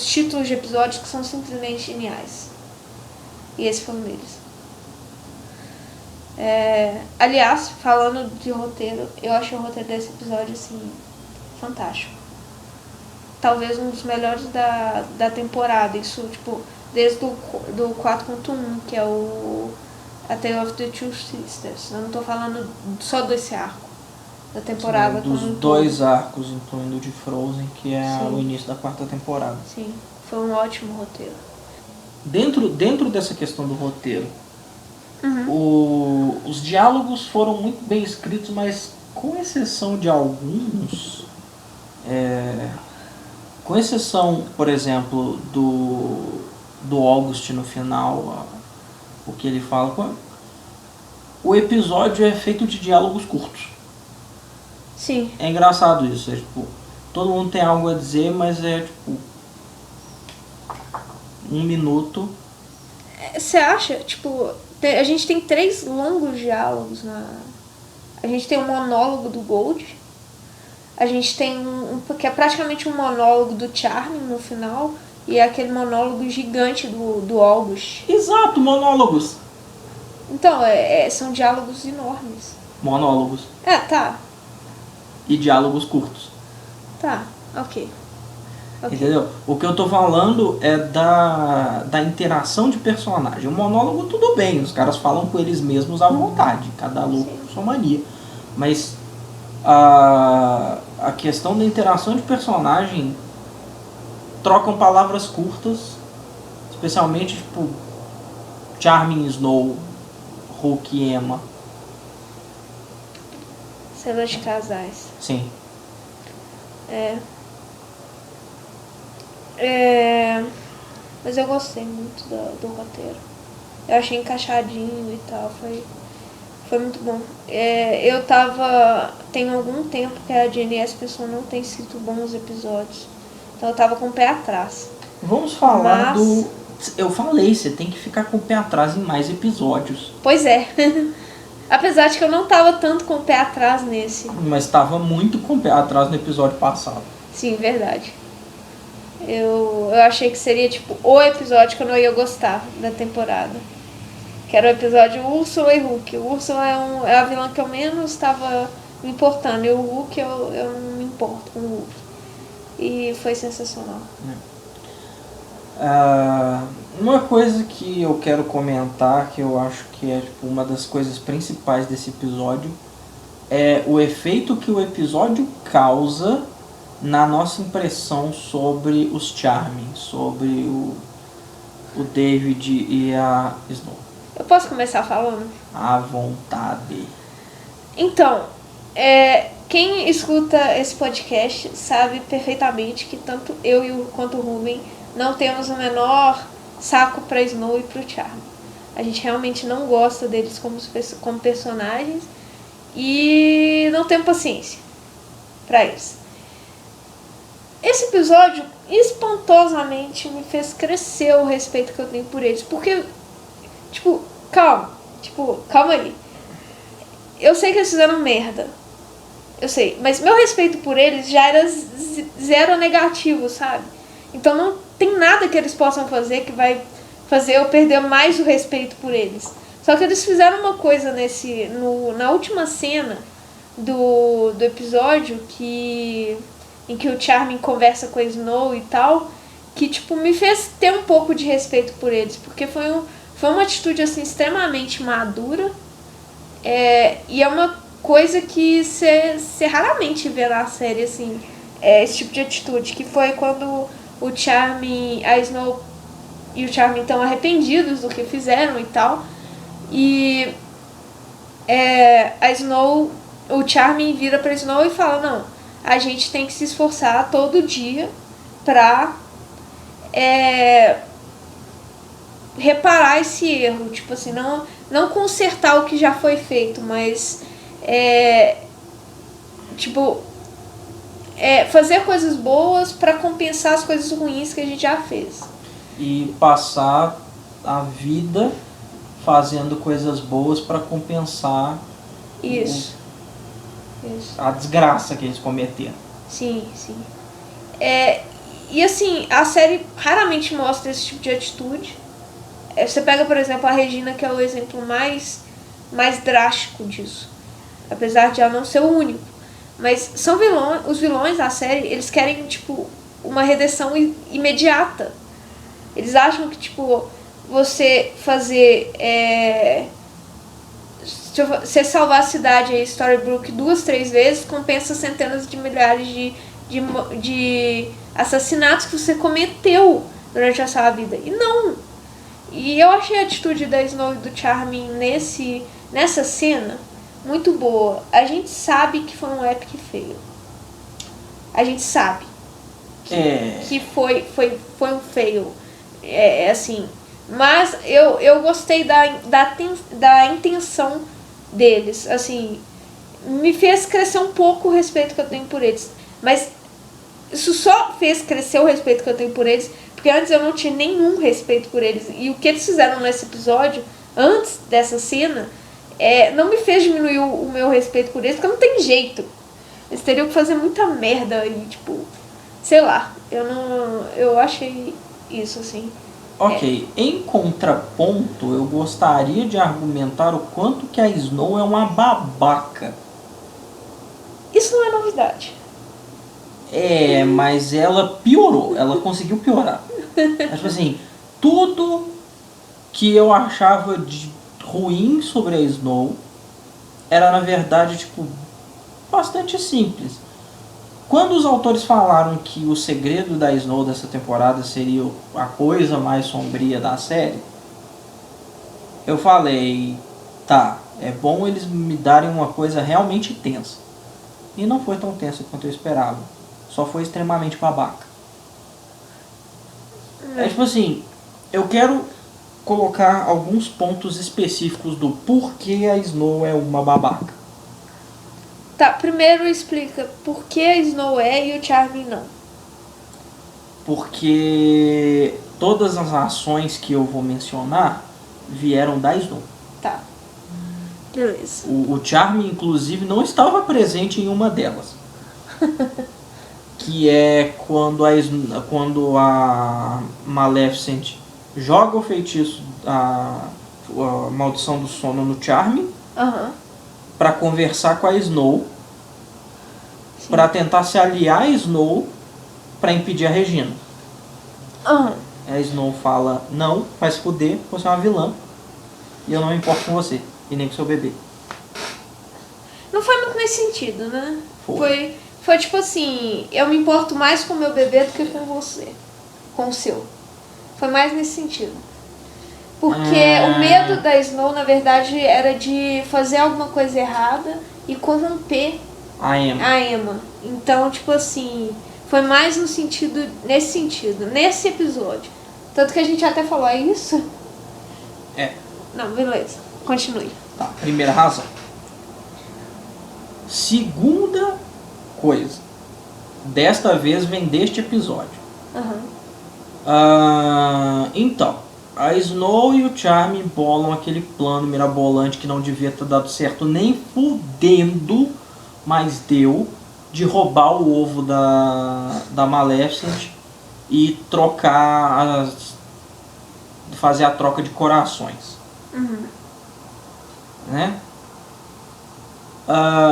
S2: títulos de episódios que são simplesmente geniais. E esse foi um deles. Aliás, falando de roteiro, eu achei o roteiro desse episódio assim fantástico. Talvez um dos melhores da temporada. Isso, tipo, desde do 4.1, que é A Tale of the Two Sisters. Eu não tô falando só desse arco da temporada.
S1: Sim, dos dois arcos, incluindo o de Frozen, que é o início da 4ª temporada.
S2: Sim, foi um ótimo roteiro.
S1: Dentro dessa questão do roteiro, os diálogos foram muito bem escritos, mas com exceção de alguns, com exceção, por exemplo, do August no final, o que ele fala, o episódio é feito de diálogos curtos.
S2: Sim.
S1: É engraçado isso, tipo, todo mundo tem algo a dizer, mas tipo 1 minuto.
S2: Você acha? Tipo, a gente tem 3 longos diálogos A gente tem um monólogo do Gold. A gente tem que é praticamente um monólogo do Charming no final. E é aquele monólogo gigante do August.
S1: Exato, monólogos.
S2: Então, são diálogos enormes.
S1: Monólogos.
S2: Tá.
S1: E diálogos curtos.
S2: Tá, ok.
S1: Entendeu? O que eu tô falando é da interação de personagem. O monólogo, tudo bem, os caras falam com eles mesmos à vontade, cada louco com sua mania. Mas a questão da interação de personagem, trocam palavras curtas, especialmente tipo Charming, Snow, Hulk e Emma.
S2: Cenas de casais.
S1: Sim.
S2: Mas eu gostei muito do roteiro. Eu achei encaixadinho e tal. Foi muito bom. Tem algum tempo que a Jane Espenson não tem escrito bons episódios. Então eu tava com o pé atrás.
S1: Vamos falar Eu falei, você tem que ficar com o pé atrás em mais episódios.
S2: Pois é. Apesar de que eu não tava tanto com o pé atrás nesse.
S1: Mas tava muito com o pé atrás no episódio passado.
S2: Sim, verdade. Eu achei que seria tipo o episódio que eu não ia gostar da temporada. Que era o episódio Úrsula e Hulk. O Úrsula é a vilã que eu menos estava me importando. E o Hulk eu não me importo com o Hulk. E foi sensacional.
S1: Uma coisa que eu quero comentar, que eu acho que é tipo, uma das coisas principais desse episódio, é o efeito que o episódio causa na nossa impressão sobre os Charmin, sobre o David e a Snow.
S2: Eu posso começar falando?
S1: À vontade.
S2: Então, quem escuta esse podcast sabe perfeitamente que tanto eu quanto o Ruben não temos o menor saco pra Snow e pro Charmin. A gente realmente não gosta deles como personagens e não temos paciência pra eles. Esse episódio espantosamente me fez crescer o respeito que eu tenho por eles, porque, calma aí. Eu sei que eles fizeram merda. Eu sei. Mas meu respeito por eles já era zero negativo, sabe? Então não tem nada que eles possam fazer que vai fazer eu perder mais o respeito por eles. Só que eles fizeram uma coisa na última cena do episódio em que o Charmin conversa com a Snow e tal, que me fez ter um pouco de respeito por eles. Porque foi uma atitude assim, extremamente madura. E é uma coisa que você raramente vê na série, assim, esse tipo de atitude, que foi quando o Charmin, a Snow e o Charmin estão arrependidos do que fizeram e tal, e a Snow, o Charmin vira pra Snow e fala, não, a gente tem que se esforçar todo dia pra reparar esse erro, não consertar o que já foi feito, mas fazer coisas boas para compensar as coisas ruins que a gente já fez.
S1: E passar a vida fazendo coisas boas para compensar
S2: Isso.
S1: A desgraça que eles cometeram.
S2: Sim. E assim, a série raramente mostra esse tipo de atitude. Você pega, por exemplo, a Regina, que é o exemplo mais drástico disso. Apesar de ela não ser o único. Mas são os vilões da série, eles querem, uma redenção imediata. Eles acham que, você fazer... você salvar a cidade aí, Storybrooke, 2, 3 vezes, compensa centenas de milhares de assassinatos que você cometeu durante a sua vida. E não! E eu achei a atitude da Snow e do Charmin nessa cena muito boa. A gente sabe que foi um epic fail. A gente sabe que foi um fail. Assim. Mas eu gostei da intenção deles. Assim, me fez crescer um pouco o respeito que eu tenho por eles. Mas isso só fez crescer o respeito que eu tenho por eles porque antes eu não tinha nenhum respeito por eles. E o que eles fizeram nesse episódio, antes dessa cena, não me fez diminuir o meu respeito por eles, porque não tem jeito. Eles teriam que fazer muita merda e, sei lá, eu achei isso, assim.
S1: Ok, em contraponto, eu gostaria de argumentar o quanto que a Snow é uma babaca.
S2: Isso não é novidade.
S1: Mas ela piorou, ela conseguiu piorar. Assim, tudo que eu achava de ruim sobre a Snow era, na verdade, bastante simples. Quando os autores falaram que o segredo da Snow dessa temporada seria a coisa mais sombria da série, eu falei, tá, é bom eles me darem uma coisa realmente tensa. E não foi tão tensa quanto eu esperava. Só foi extremamente babaca. Assim, eu quero colocar alguns pontos específicos do porquê a Snow é uma babaca.
S2: Tá, primeiro explica por que a Snow e o Charmin não.
S1: Porque todas as ações que eu vou mencionar vieram da Snow.
S2: Tá. Beleza.
S1: O Charmin, inclusive, não estava presente em uma delas. Que é quando a Maleficent joga o feitiço a maldição do sono no Charme
S2: Aham.
S1: para conversar com a Snow,
S2: Sim.
S1: para tentar se aliar a Snow para impedir a Regina.
S2: Aham.
S1: A Snow fala, não, vai se fuder, você é uma vilã e eu não me importo com você e nem com seu bebê.
S2: Não foi muito nesse sentido, né?
S1: Foi.
S2: Foi tipo assim, eu me importo mais com o meu bebê do que com você. Com o seu. Foi mais nesse sentido. Porque o medo da Snow, na verdade, era de fazer alguma coisa errada e corromper
S1: A Emma.
S2: a Emma. Então, tipo assim, foi mais no sentido, nesse episódio. Tanto que a gente até falou, é isso?
S1: É.
S2: Não, beleza. Continue.
S1: Tá, primeira razão. Segunda coisa. Desta vez vem deste episódio.
S2: Aham.
S1: Então, a Snow e o Charme bolam aquele plano mirabolante que não devia ter dado certo nem fudendo, mas deu, de roubar o ovo da Maleficent e trocar fazer a troca de corações.
S2: Uhum.
S1: Né?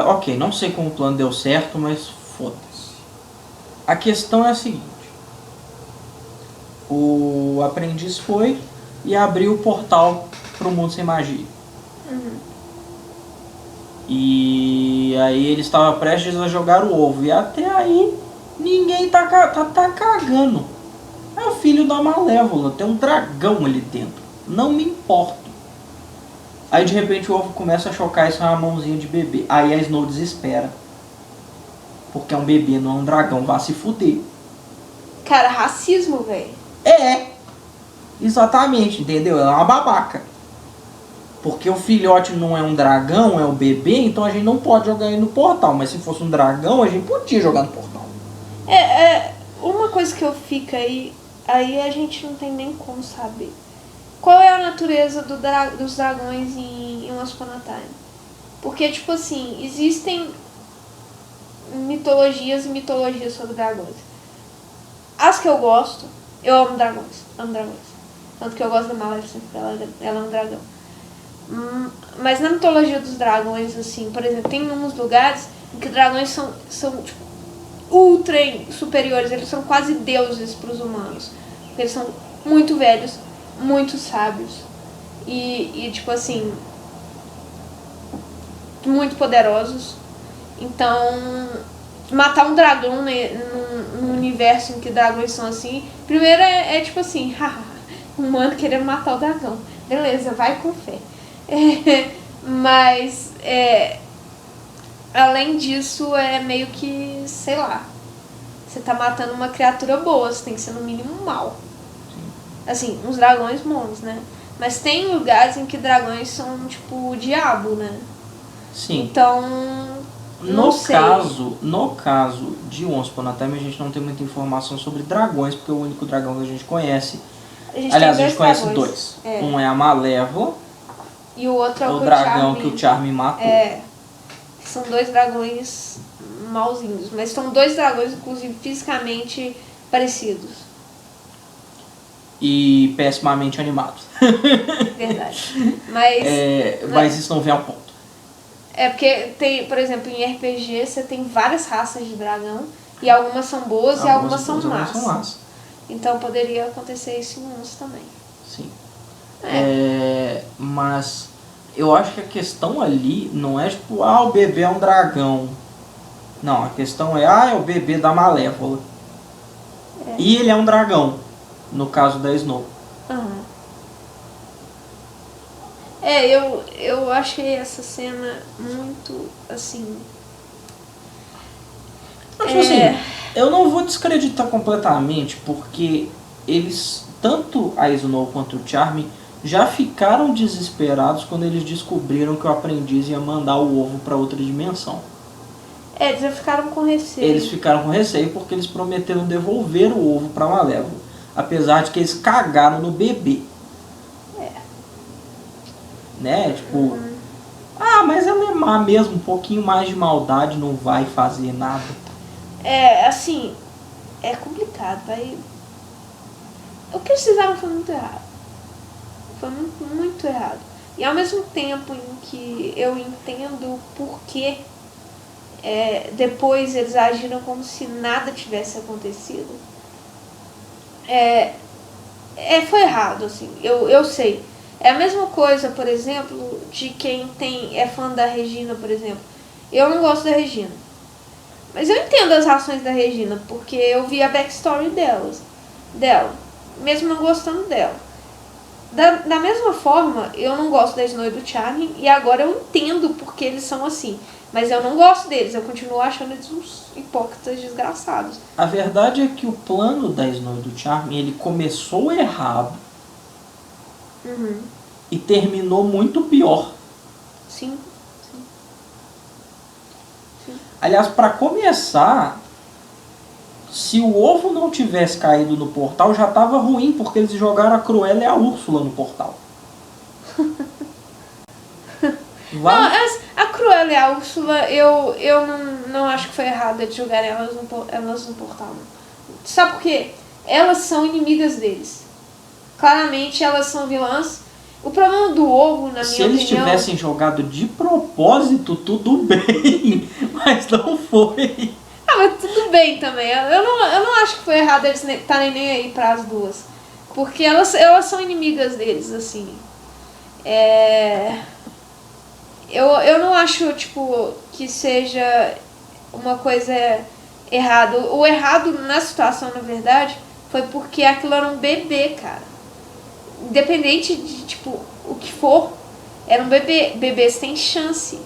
S1: Ok, não sei como o plano deu certo, mas foda-se. A questão é a seguinte. O aprendiz foi e abriu o portal para o mundo sem magia.
S2: Uhum.
S1: E aí ele estava prestes a jogar o ovo. E até aí ninguém tá cagando. É o filho da Malévola, tem um dragão ali dentro. Não me importo. Aí de repente o ovo começa a chocar e sai uma mãozinha de bebê. Aí a Snow desespera. Porque é um bebê, não é um dragão. Vá se fuder.
S2: Cara, racismo, velho.
S1: É. Exatamente, entendeu? Ela é uma babaca. Porque o filhote não é um dragão, é o bebê, então a gente não pode jogar ele no portal. Mas se fosse um dragão, a gente podia jogar no portal.
S2: Uma coisa que eu fico aí a gente não tem nem como saber. Qual é a natureza dos dragões em Once Upon a Time? Porque, tipo assim, existem mitologias e mitologias sobre dragões. As que eu gosto, eu amo dragões. Tanto que eu gosto da Maleficent, ela é um dragão. Mas na mitologia dos dragões, assim, por exemplo, tem uns lugares em que dragões são tipo, ultra superiores, eles são quase deuses para os humanos. Porque eles são muito velhos, muito sábios e tipo assim, muito poderosos. Então, matar um dragão num universo em que dragões são assim, primeiro é tipo assim, um humano querendo matar o dragão. Beleza, vai com fé. Mas além disso, é meio que, sei lá, você tá matando uma criatura boa, você tem que ser no mínimo mal. Assim, uns dragões bons, né? Mas tem lugares em que dragões são tipo o diabo, né?
S1: Sim.
S2: Então, não sei.
S1: No caso de Once Upon a Time, a gente não tem muita informação sobre dragões, porque o único dragão que a gente conhece... Aliás, a gente conhece dois. Um é a Malévola
S2: e o outro é
S1: o dragão que o Charme matou.
S2: São dois dragões malzinhos, mas são dois dragões, inclusive, fisicamente parecidos.
S1: E pessimamente animados.
S2: Verdade.
S1: Mas isso não vem ao ponto.
S2: Porque tem, por exemplo, em RPG você tem várias raças de dragão e algumas são boas e algumas são más. Então poderia acontecer isso em uns também.
S1: Sim. Mas eu acho que a questão ali não é tipo, o bebê é um dragão. Não, a questão é o bebê da Malévola. E ele é um dragão, no caso da Snow.
S2: Uhum. Eu achei essa cena muito, assim...
S1: Assim, eu não vou descreditar completamente, porque eles, tanto a Snow quanto o Charme, já ficaram desesperados quando eles descobriram que o aprendiz ia mandar o ovo para outra dimensão.
S2: Eles já ficaram com receio.
S1: Eles ficaram com receio porque eles prometeram devolver o ovo para Malévola, apesar de que eles cagaram no bebê. Né? Tipo, mas ela é má mesmo, um pouquinho mais de maldade não vai fazer nada.
S2: Assim, é complicado, o que eles fizeram foi muito errado. Foi muito, muito errado. E ao mesmo tempo em que eu entendo por que depois eles agiram como se nada tivesse acontecido, foi errado, assim, eu sei. É a mesma coisa, por exemplo, de quem é fã da Regina, por exemplo. Eu não gosto da Regina. Mas eu entendo as ações da Regina, porque eu vi a backstory dela, mesmo não gostando dela. Da mesma forma, eu não gosto da Snow e do Charlie, e agora eu entendo porque eles são assim. Mas eu não gosto deles, eu continuo achando eles uns hipócritas desgraçados.
S1: A verdade é que o plano da Snow e do Charlie, ele começou errado e terminou muito pior.
S2: Sim.
S1: Aliás, para começar, se o ovo não tivesse caído no portal, já estava ruim, porque eles jogaram a Cruella e a Úrsula no portal.
S2: Não, a Cruella e a Úrsula, eu não acho que foi errado eles jogarem elas no portal. Não. Sabe por quê? Elas são inimigas deles. Claramente elas são vilãs. O problema do ovo, na minha opinião...
S1: Se eles tivessem jogado de propósito, tudo bem, mas não foi.
S2: Mas tudo bem também. Eu não acho que foi errado eles estarem nem aí para as duas. Porque elas são inimigas deles, assim. Eu não acho, tipo, que seja uma coisa errada. O errado na situação, na verdade, foi porque aquilo era um bebê, cara. Independente de, tipo, o que for, era um bebê. Bebês têm chance.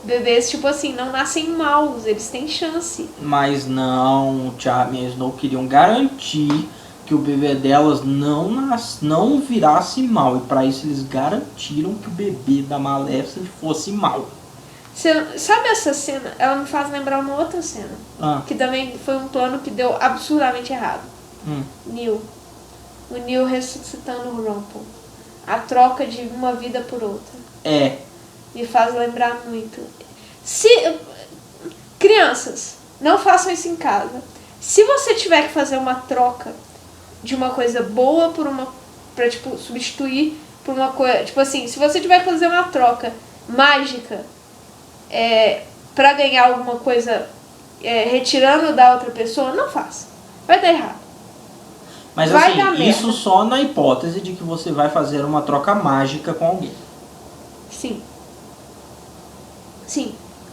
S2: Bebês, tipo assim, não nascem maus, eles têm chance.
S1: Mas não, o Charlie e a Snow queriam garantir que o bebê delas não virasse mal. E para isso eles garantiram que o bebê da Maléfica fosse mal.
S2: Sabe essa cena? Ela me faz lembrar uma outra cena. Que também foi um plano que deu absurdamente errado. Neil. O Neil ressuscitando o Rumpel. A troca de uma vida por outra. Me faz lembrar muito. Crianças, não façam isso em casa. Se você tiver que fazer uma troca de uma coisa boa pra, tipo, substituir por uma coisa... Tipo assim, se você tiver que fazer uma troca mágica pra ganhar alguma coisa retirando da outra pessoa, não faça. Vai dar errado.
S1: Mas assim, isso só na hipótese de que você vai fazer uma troca mágica com alguém.
S2: Sim.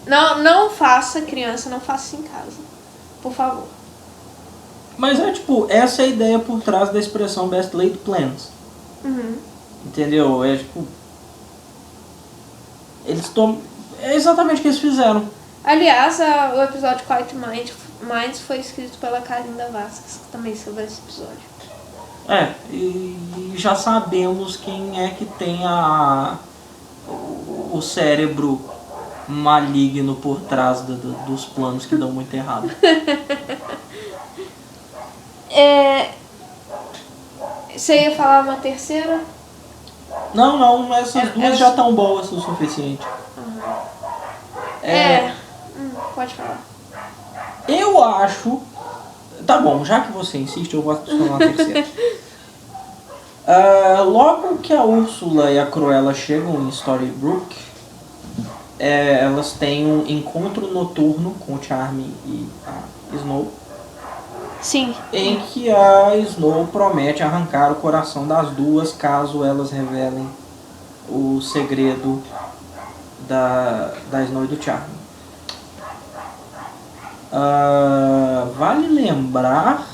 S2: Não faça, criança, não faça isso em casa. Por favor.
S1: Mas tipo, essa é a ideia por trás da expressão best laid plans. Entendeu? Tipo... É exatamente o que eles fizeram.
S2: Aliás, o episódio Quiet Minds foi escrito pela Karinda Vasquez, que também escreveu esse episódio.
S1: E já sabemos quem é que tem o cérebro maligno por trás dos planos que dão muito errado.
S2: Você ia falar uma terceira?
S1: Não, essas duas já estão boas o suficiente.
S2: Pode falar.
S1: Eu acho... Tá bom, já que você insiste, eu vou adicionar uma terceira. Logo que a Úrsula e a Cruella chegam em Storybrooke, elas têm um encontro noturno com o Charlie e a Snow.
S2: Sim.
S1: Em que a Snow promete arrancar o coração das duas caso elas revelem o segredo da Snow e do Charlie. Vale lembrar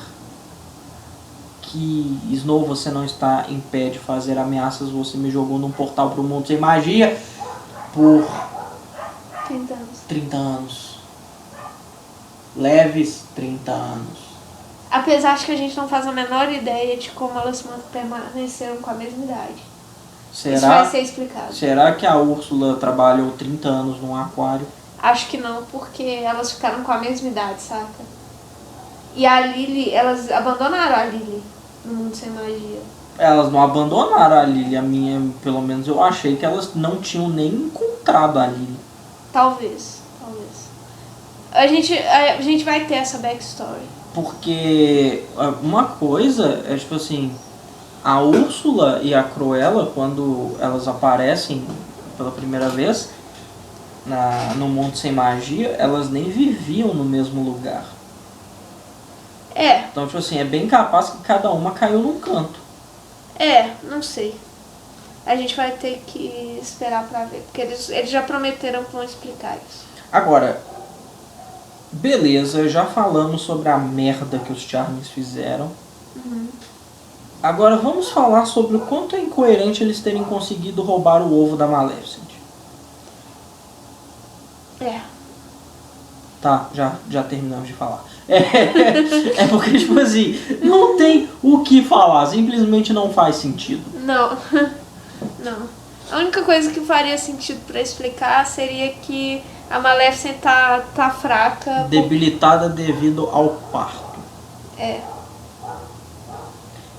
S1: que Snow, você não está em pé de fazer ameaças, você me jogou num portal pro mundo sem magia por 30 anos. Leves 30 anos.
S2: Apesar de que a gente não faz a menor ideia de como elas permaneceram com a mesma idade. Isso vai ser explicado.
S1: Será que a Úrsula trabalhou 30 anos num aquário?
S2: Acho que não, porque elas ficaram com a mesma idade, saca? E a Lily, elas abandonaram a Lily no mundo sem magia.
S1: Elas não abandonaram a Lily, pelo menos eu achei que elas não tinham nem encontrado a Lily.
S2: Talvez. A gente vai ter essa backstory.
S1: Porque uma coisa é tipo assim, A Úrsula e a Cruella, quando elas aparecem pela primeira vez no Mundo Sem Magia, elas nem viviam no mesmo lugar. Então, tipo assim, é bem capaz que cada uma caiu num canto.
S2: Não sei. A gente vai ter que esperar pra ver, porque eles já prometeram que vão explicar isso.
S1: Agora, beleza, já falamos sobre a merda que os Charmings fizeram. Agora vamos falar sobre o quanto é incoerente eles terem conseguido roubar o ovo da Maleficent. Tá, já terminamos de falar. É porque, tipo assim, não tem o que falar, simplesmente não faz sentido.
S2: Não. A única coisa que faria sentido pra explicar seria que a Maleficent tá fraca.
S1: Debilitada devido ao parto.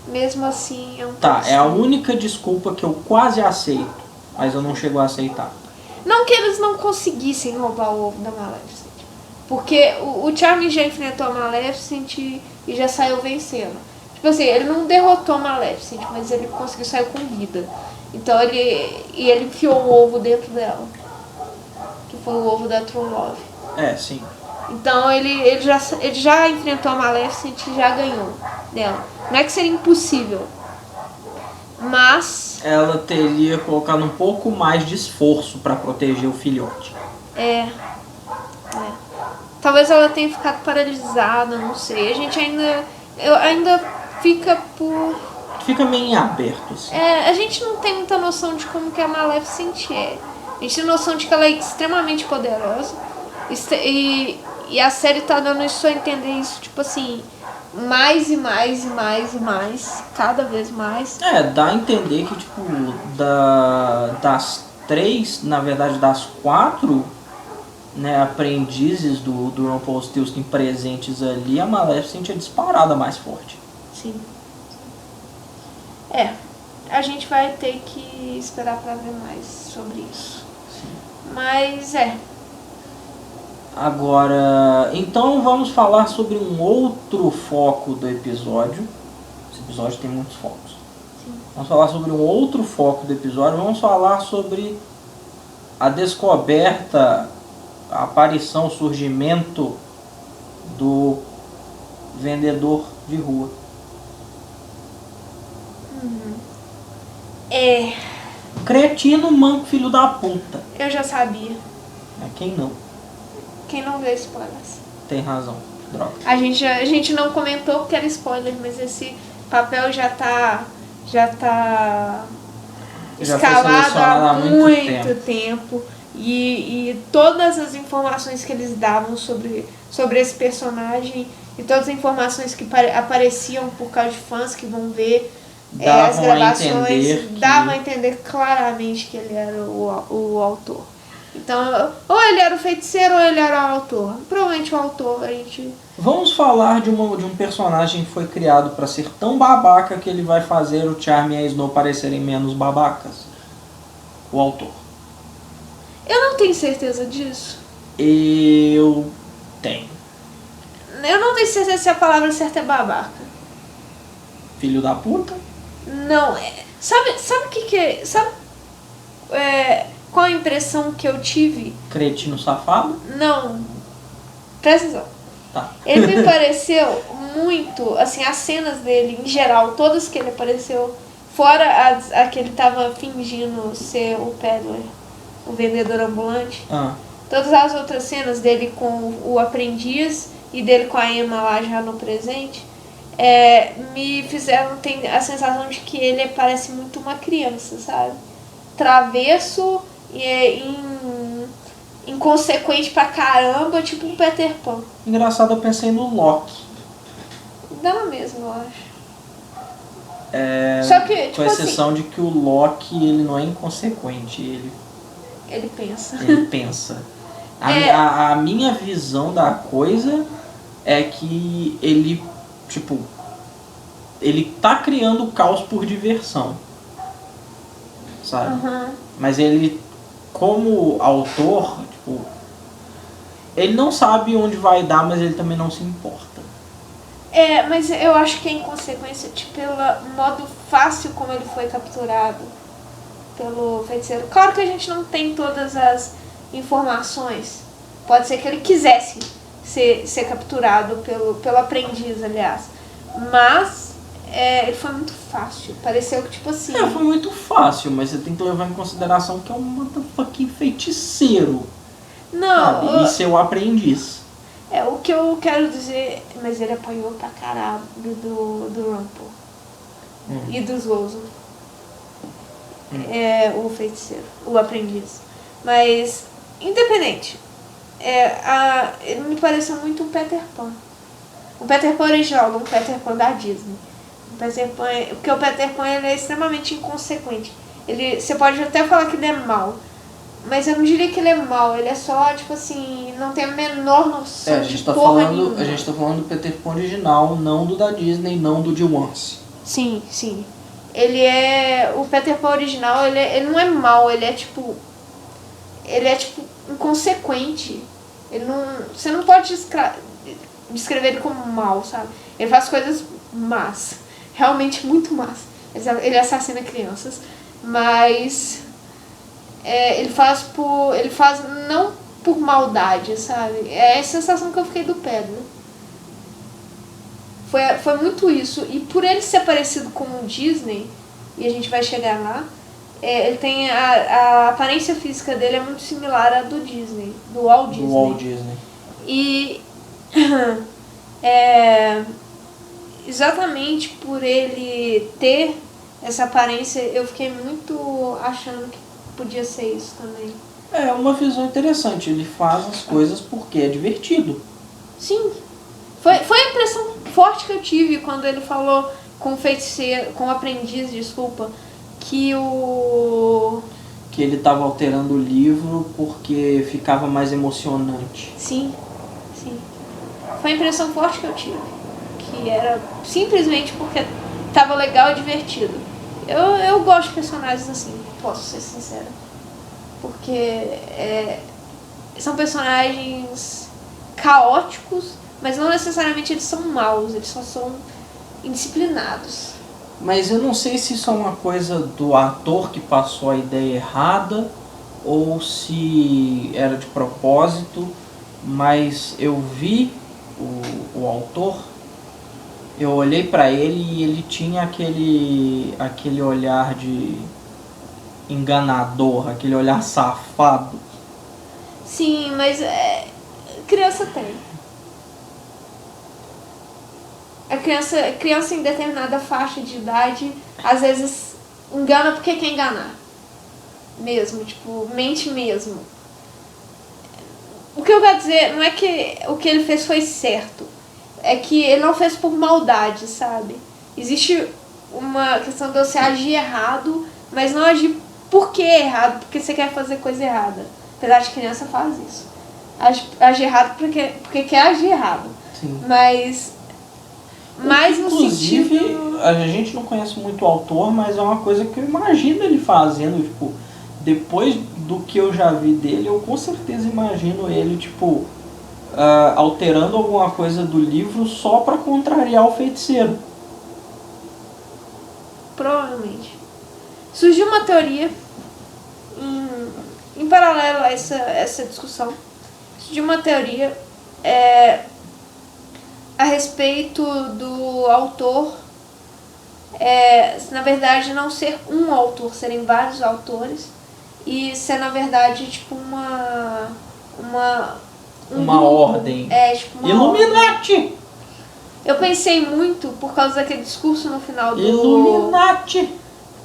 S2: Mesmo assim, é um
S1: Tá,
S2: pouco
S1: é a
S2: estranho.
S1: única desculpa que eu quase aceito, mas eu não chego a aceitar.
S2: Não que eles não conseguissem roubar o ovo da Maleficent. Porque o Charming já enfrentou a Maleficent e já saiu vencendo. Tipo assim, ele não derrotou a Maleficent, mas ele conseguiu sair com vida. Então ele enfiou o ovo dentro dela. Que foi o ovo da True Love.
S1: Sim.
S2: Então ele já enfrentou a Maleficent e já ganhou dela. Não é que seria impossível. Mas...
S1: ela teria colocado um pouco mais de esforço pra proteger o filhote.
S2: Talvez ela tenha ficado paralisada, não sei. A gente ainda fica por...
S1: Fica meio em aberto, assim.
S2: A gente não tem muita noção de como que a Maleficent é. A gente tem noção de que ela é extremamente poderosa. E a série tá dando isso a entender isso, tipo assim, mais e mais e mais e mais, cada vez mais.
S1: Dá a entender que, tipo, das 3, na verdade das 4, né, aprendizes do Rumpelstiltskin presentes ali, a Maleficent é disparada mais forte.
S2: Sim. A gente vai ter que esperar pra ver mais sobre isso.
S1: Sim.
S2: Mas
S1: Agora, então vamos falar sobre um outro foco do episódio. Esse episódio tem muitos focos.
S2: Sim.
S1: Vamos falar sobre um outro foco do episódio. Vamos falar sobre a descoberta, a aparição, o surgimento do vendedor de rua. Cretino, manco, filho da puta.
S2: eu já sabia.
S1: Quem não?
S2: Quem não vê spoilers?
S1: Tem razão. Droga.
S2: A gente não comentou porque era spoiler, mas esse papel já tá
S1: Já foi
S2: escalado
S1: selecionado
S2: há muito tempo. E todas as informações que eles davam sobre esse personagem e todas as informações que apareciam por causa de fãs que vão ver as gravações davam a entender claramente que ele era o autor. Então, ou ele era o feiticeiro ou ele era o autor. Provavelmente o autor, a gente...
S1: Vamos falar de um personagem que foi criado para ser tão babaca que ele vai fazer o Charme e a Snow parecerem menos babacas. O autor.
S2: Eu não tenho certeza disso.
S1: Eu tenho.
S2: Eu não tenho certeza se a palavra certa é babaca.
S1: Filho da puta?
S2: Não, sabe o que é... Sabe qual a impressão que eu tive?
S1: Cretino safado?
S2: Não. Presta atenção.
S1: Tá.
S2: Ele me pareceu muito, assim, as cenas dele, em geral, todas que ele apareceu, fora a que ele tava fingindo ser o peddler, o vendedor ambulante, todas as outras cenas dele com o aprendiz e dele com a Emma lá já no presente, me fizeram ter a sensação de que ele parece muito uma criança, sabe? Travesso e inconsequente pra caramba, tipo um Peter Pan.
S1: Engraçado, eu pensei no Loki.
S2: Dá mesmo, eu acho. Só que, tipo
S1: com exceção de que o Loki, ele não é inconsequente,
S2: ele pensa.
S1: Ele pensa. A minha visão da coisa é que ele, tipo, ele tá criando caos por diversão, sabe? Mas ele, como autor, tipo, ele não sabe onde vai dar, mas ele também não se importa.
S2: Mas eu acho que é inconsequência pelo modo fácil como ele foi capturado pelo feiticeiro. Claro que a gente não tem todas as informações. Pode ser que ele quisesse ser capturado pelo aprendiz, aliás. Mas ele foi muito fácil. Pareceu que, tipo assim...
S1: Foi muito fácil, mas você tem que levar em consideração que é um motherfucking feiticeiro.
S2: Não,
S1: sabe? E seu aprendiz.
S2: O que eu quero dizer... Mas ele apanhou pra caralho do Rumple. E dos Gozo. O feiticeiro, o aprendiz. Mas, independente, ele me pareceu muito um Peter Pan. O Peter Pan original, não o Peter Pan da Disney. Porque o Peter Pan ele é extremamente inconsequente. Você pode até falar que ele é mau, mas eu não diria que ele é mau. Ele é só, tipo assim, não tem a menor noção
S1: a gente
S2: de
S1: tá
S2: porra
S1: falando,
S2: nenhuma.
S1: a gente tá falando do Peter Pan original, não do da Disney, não do de Once.
S2: Sim. O Peter Pan original, ele não é mau, ele é tipo inconsequente. Você não pode descrever ele como mau, sabe? Ele faz coisas más, realmente muito más. Ele assassina crianças, mas ele faz não por maldade, sabe? É a sensação que eu fiquei do Pedro. Foi muito isso. E por ele ser parecido com o Disney, e a gente vai chegar lá, ele tem a aparência física dele é muito similar à do Disney, do Walt Disney.
S1: Do Walt Disney.
S2: E exatamente por ele ter essa aparência, eu fiquei muito achando que podia ser isso também.
S1: É uma visão interessante, ele faz as coisas porque é divertido.
S2: Sim. Foi a impressão forte que eu tive quando ele falou com o feiticeiro, com o aprendiz, desculpa, que
S1: ele estava alterando o livro porque ficava mais emocionante.
S2: Sim. Foi a impressão forte que eu tive. Que era simplesmente porque tava legal e divertido. Eu gosto de personagens assim, posso ser sincera. Porque são personagens caóticos, mas não necessariamente eles são maus, eles só são indisciplinados.
S1: Mas eu não sei se isso é uma coisa do ator que passou a ideia errada ou se era de propósito, mas eu vi o autor, eu olhei pra ele e ele tinha aquele olhar de enganador, aquele olhar safado.
S2: Sim, mas criança tem. A criança em determinada faixa de idade, às vezes engana porque quer enganar. Mesmo, tipo, mente mesmo. O que eu quero dizer não é que o que ele fez foi certo. É que ele não fez por maldade, sabe? Existe uma questão de você agir errado, mas não agir porque é errado, porque você quer fazer coisa errada. Apesar de criança faz isso. Age errado porque quer agir errado.
S1: Sim.
S2: Mas no
S1: inclusive,
S2: sentido...
S1: a gente não conhece muito o autor, mas é uma coisa que eu imagino ele fazendo, tipo, depois do que eu já vi dele, eu com certeza imagino ele, tipo, alterando alguma coisa do livro só pra contrariar o feiticeiro.
S2: Provavelmente. Surgiu uma teoria em paralelo a essa discussão. Surgiu uma teoria a respeito do autor, na verdade não ser um autor, serem vários autores, e ser na verdade tipo uma
S1: ordem.
S2: Tipo uma
S1: Illuminati!
S2: ordem. Eu pensei muito por causa daquele discurso no final do...
S1: Illuminati!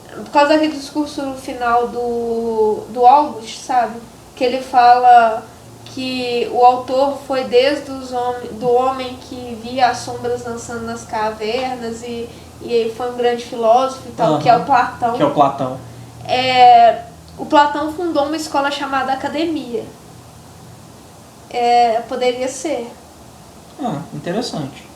S2: Por causa daquele discurso no final do August, sabe? Que ele fala que o autor foi desde do homem que via as sombras dançando nas cavernas e foi um grande filósofo e tal, que é o Platão.
S1: Que é o Platão.
S2: O Platão fundou uma escola chamada Academia. Poderia ser.
S1: Interessante.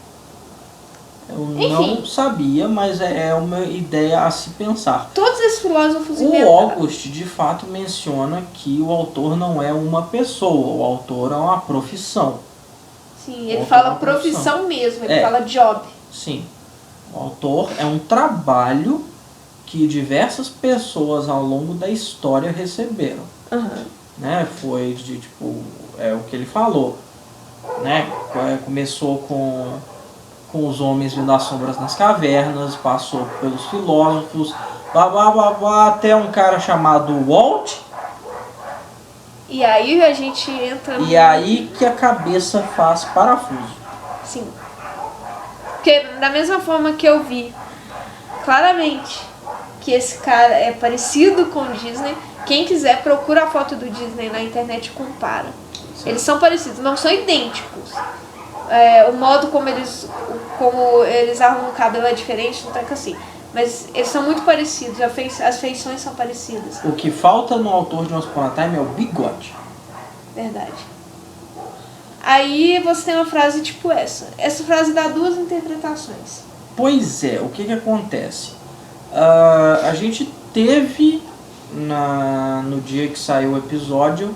S1: Eu
S2: Enfim.
S1: não sabia, mas é uma ideia a se pensar.
S2: Todos esses filósofos
S1: O
S2: inventaram.
S1: August, de fato, menciona que o autor não é uma pessoa, o autor é uma profissão.
S2: Sim, ele
S1: autor é
S2: fala
S1: uma
S2: profissão mesmo, ele
S1: É.
S2: fala job.
S1: Sim. O autor é um trabalho que diversas pessoas ao longo da história receberam.
S2: Aham.
S1: Né? Foi de tipo, é o que ele falou, né? Começou com os homens vendo as sombras nas cavernas, passou pelos filósofos, blá, blá, blá, blá, até um cara chamado Walt,
S2: E aí a gente entra
S1: e aí que a cabeça faz parafuso.
S2: Sim. Porque da mesma forma que eu vi claramente que esse cara é parecido com o Disney, quem quiser procura a foto do Disney na internet e compara.
S1: Certo.
S2: Eles são parecidos, não são idênticos. O modo como eles arrumam o cabelo é diferente, não tá que assim. Mas eles são muito parecidos, as feições são parecidas.
S1: O que falta no autor de Once Upon a Time é o bigode.
S2: Verdade. Aí você tem uma frase tipo essa. Essa frase dá duas interpretações.
S1: Pois é, o que acontece? A gente teve no dia que saiu o episódio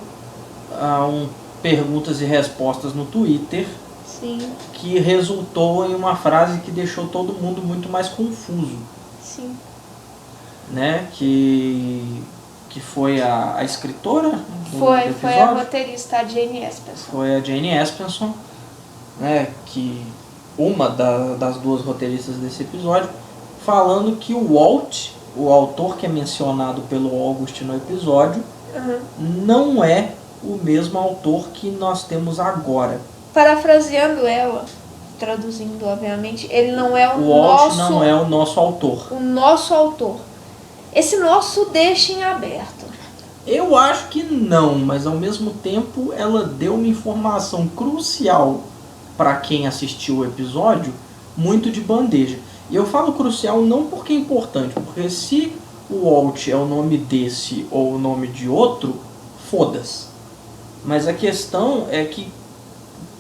S1: perguntas e respostas no Twitter.
S2: Sim.
S1: Que resultou em uma frase que deixou todo mundo muito mais confuso.
S2: Sim.
S1: Né? Que foi a escritora do
S2: Foi
S1: episódio.
S2: a roteirista, a Jane Espenson.
S1: Foi a Jane Espenson, né? Que uma das duas roteiristas desse episódio, falando que o Walt, o autor que é mencionado pelo August no episódio, não é o mesmo autor que nós temos agora.
S2: Parafraseando ela, traduzindo obviamente, ele não é o
S1: Walt
S2: nosso...
S1: não é o nosso autor.
S2: O nosso autor. Esse nosso deixa em aberto.
S1: Eu acho que não, mas ao mesmo tempo ela deu uma informação crucial para quem assistiu o episódio, muito de bandeja. E eu falo crucial não porque é importante, porque se o Walt é o nome desse ou o nome de outro, foda-se. Mas a questão é que,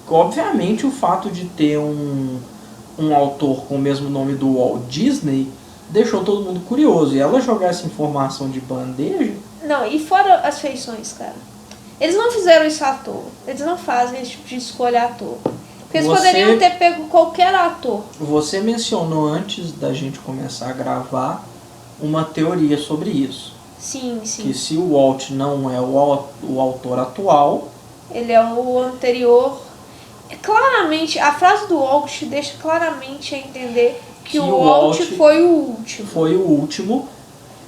S1: obviamente, o fato de ter um autor com o mesmo nome do Walt Disney deixou todo mundo curioso. E ela jogar essa informação de bandeja...
S2: Não, e fora as feições, cara. Eles não fizeram isso à toa. Eles não fazem esse tipo de escolha à toa. Porque eles poderiam ter pego qualquer ator.
S1: Você mencionou antes da gente começar a gravar uma teoria sobre isso.
S2: Sim, sim.
S1: Que se o Walt não é o autor atual...
S2: Ele é o anterior. Claramente, a frase do Walt deixa claramente a entender que o Walt foi o último.
S1: Foi o último.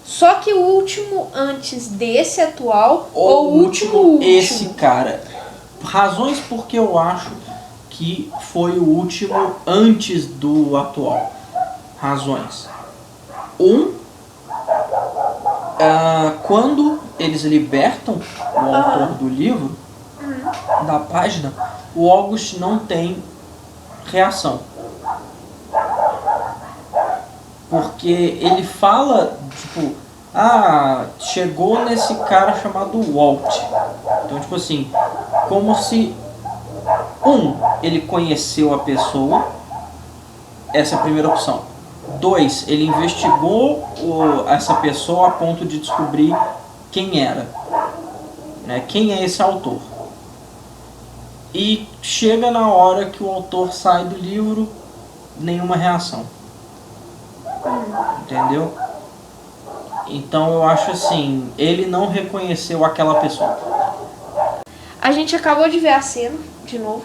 S2: Só que o último antes desse atual
S1: ou o último esse cara. Razões porque eu acho que foi o último antes do atual. Razões. Quando eles libertam o autor do livro, da página, o August não tem reação. Porque ele fala, tipo, chegou nesse cara chamado Walt. Então, tipo assim, como se ele conheceu a pessoa, essa é a primeira opção. 2, ele investigou essa pessoa a ponto de descobrir quem era, né? Quem é esse autor. E chega na hora que o autor sai do livro, nenhuma reação. Entendeu? Então eu acho assim, ele não reconheceu aquela pessoa.
S2: A gente acabou de ver a cena, de novo.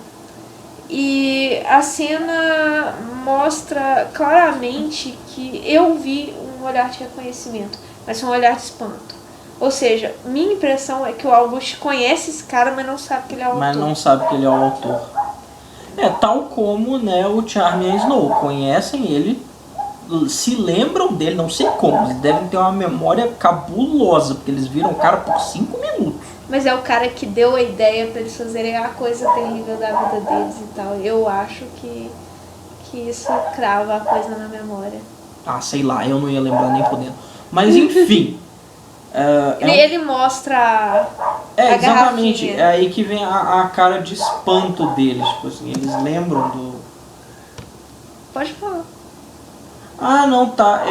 S2: E a cena mostra claramente que eu vi um olhar de reconhecimento, mas um olhar de espanto. Ou seja, minha impressão é que o August conhece esse cara, mas não sabe que ele é o autor.
S1: Mas não sabe que ele é o autor. Tal como, né, o Charlie e a Snow conhecem ele, se lembram dele, não sei como, eles devem ter uma memória cabulosa, porque eles viram o cara por 5 minutos.
S2: Mas é o cara que deu a ideia pra eles fazerem a coisa terrível da vida deles e tal. Eu acho que isso crava a coisa na memória.
S1: Sei lá, eu não ia lembrar nem podendo. Mas enfim.
S2: Ele mostra a
S1: exatamente,
S2: garrafinha.
S1: é aí que vem a cara de espanto deles, tipo assim, eles lembram do...
S2: Pode falar.
S1: Não, tá,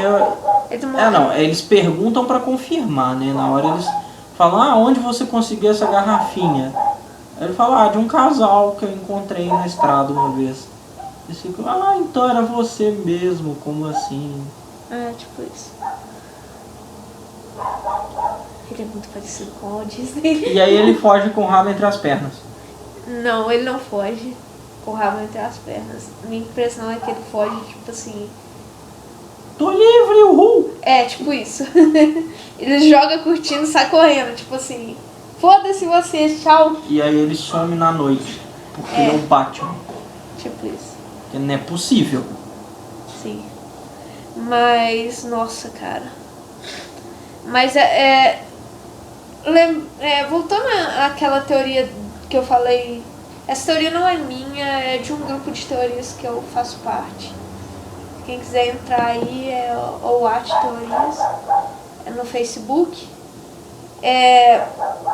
S1: eles perguntam pra confirmar, né, na hora eles falam, onde você conseguiu essa garrafinha? Ele fala, de um casal que eu encontrei na estrada uma vez. Eles ficam, então era você mesmo, como assim?
S2: Tipo isso. Ele é muito parecido com o Walt Disney.
S1: E aí ele foge com o rabo entre as pernas.
S2: Não, ele não foge com o rabo entre as pernas. Minha impressão é que ele foge, tipo assim...
S1: Tô livre, uhul!
S2: Tipo isso. Ele joga a cortina e sai correndo, tipo assim... Foda-se você, tchau.
S1: E aí ele some na noite, porque ele é o Batman.
S2: Tipo isso.
S1: Porque não é possível.
S2: Sim. Mas, nossa, cara. Mas voltando àquela teoria que eu falei, essa teoria não é minha, é de um grupo de teorias que eu faço parte. Quem quiser entrar aí é o Watch Teorias, é no Facebook.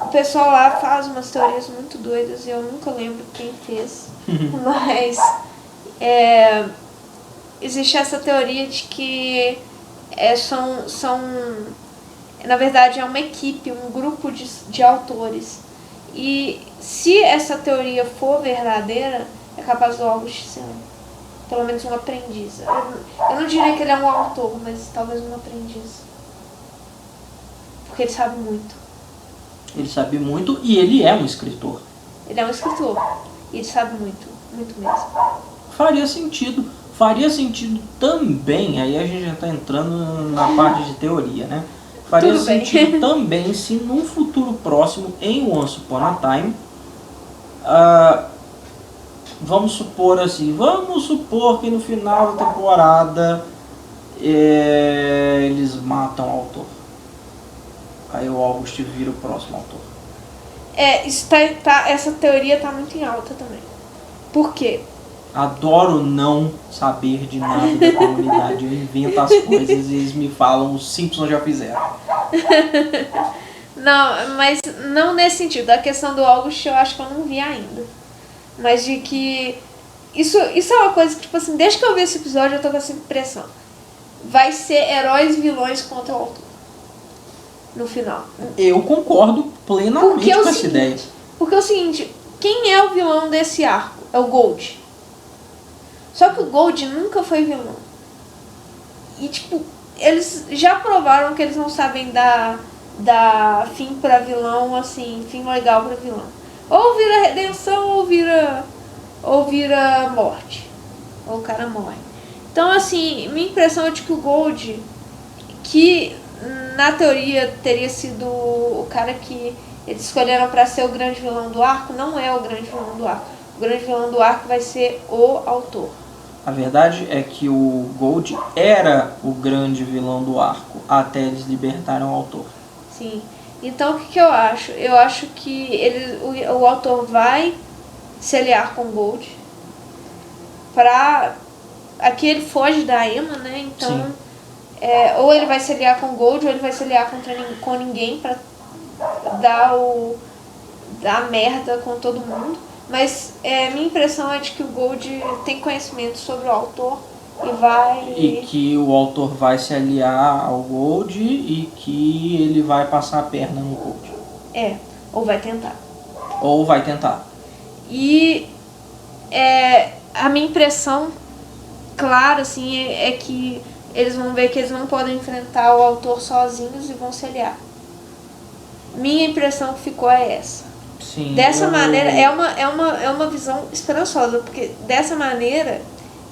S2: O pessoal lá faz umas teorias muito doidas e eu nunca lembro quem fez. Mas existe essa teoria de que na verdade é uma equipe, um grupo de autores. E se essa teoria for verdadeira, é capaz do August ser pelo menos um aprendiz. Eu não diria que ele é um autor, mas talvez um aprendiz. Porque ele sabe muito.
S1: Ele sabe muito e ele é um escritor.
S2: Ele é um escritor. E ele sabe muito. Muito mesmo.
S1: Faria sentido também, aí a gente já está entrando na parte de teoria, né? Faria
S2: Tudo bem.
S1: sentido também se num futuro próximo, em Once Upon a Time, vamos supor que no final da temporada eles matam o autor. Aí o August vira o próximo autor.
S2: Essa teoria tá muito em alta também. Por quê?
S1: Adoro não saber de nada da comunidade. Eu invento as coisas e eles me falam, os Simpsons já fizeram.
S2: Não, mas não nesse sentido. A questão do August eu acho que eu não vi ainda. Mas de que... Isso é uma coisa que, tipo assim, desde que eu vi esse episódio eu tô com essa impressão. Vai ser heróis e vilões contra o autor. No final.
S1: Eu concordo plenamente com essa ideia.
S2: Porque é o seguinte, quem é o vilão desse arco? É o Gold. Só que o Gold nunca foi vilão. E tipo, eles já provaram que eles não sabem dar fim pra vilão, assim, fim legal pra vilão. Ou vira redenção ou vira morte. Ou o cara morre. Então assim, minha impressão é de que o Gold, que na teoria teria sido o cara que eles escolheram pra ser o grande vilão do arco, não é o grande vilão do arco. O grande vilão do arco vai ser o autor.
S1: A verdade é que o Gold era o grande vilão do arco, até eles libertarem o autor.
S2: Sim. Então o que eu acho? Eu acho que o autor vai se aliar com o Gold. Aqui ele foge da Emma, né? Então, ou ele vai se aliar com o Gold, ou ele vai se aliar com ninguém pra dar merda com todo mundo. Mas minha impressão é de que o Gold tem conhecimento sobre o autor
S1: e que o autor vai se aliar ao Gold e que ele vai passar a perna no Gold.
S2: Ou vai tentar. E a minha impressão clara, assim, é que eles vão ver que eles não podem enfrentar o autor sozinhos e vão se aliar. Minha impressão que ficou é essa.
S1: Sim,
S2: dessa maneira, é uma visão esperançosa, porque dessa maneira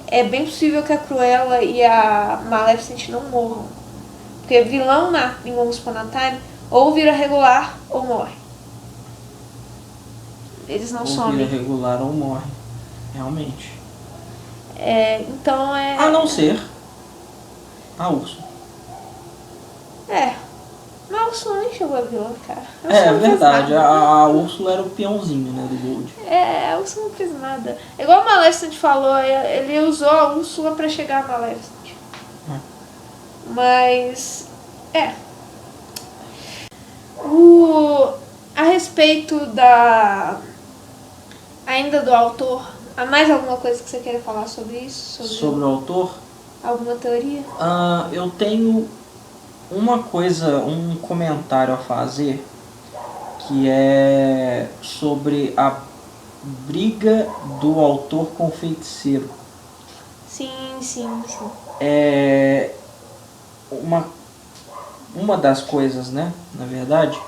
S2: é bem possível que a Cruella e a Maleficent não morram. Porque vilão em Once Upon a Time ou vira regular ou morre. Eles não somem.
S1: Ou vira regular ou morre, realmente.
S2: Então
S1: A não ser a Úrsula.
S2: Mas a Úrsula nem chegou a vilã, cara.
S1: É verdade, a Úrsula era o peãozinho, né, do Gold.
S2: A Úrsula não fez nada. Igual a Maleficent falou, ele usou a Úrsula pra chegar a Maleficent. Mas, a respeito ainda do autor, há mais alguma coisa que você queira falar sobre isso?
S1: Sobre o autor?
S2: Alguma teoria?
S1: Eu tenho uma coisa, um comentário a fazer, que é sobre a briga do autor com o feiticeiro.
S2: Sim.
S1: É uma das coisas, né, na verdade,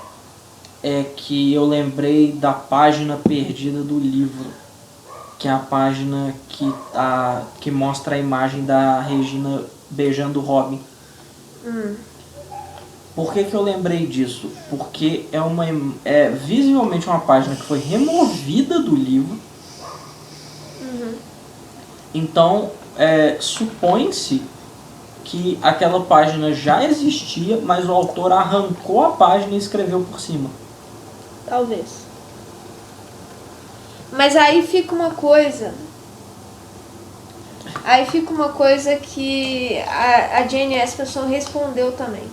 S1: é que eu lembrei da página perdida do livro, que é a página que mostra a imagem da Regina beijando o Robin. Por que eu lembrei disso? Porque é visivelmente uma página que foi removida do livro. Então, supõe-se que aquela página já existia, mas o autor arrancou a página e escreveu por cima.
S2: Talvez. Mas aí fica uma coisa que a Jane Espenson respondeu também.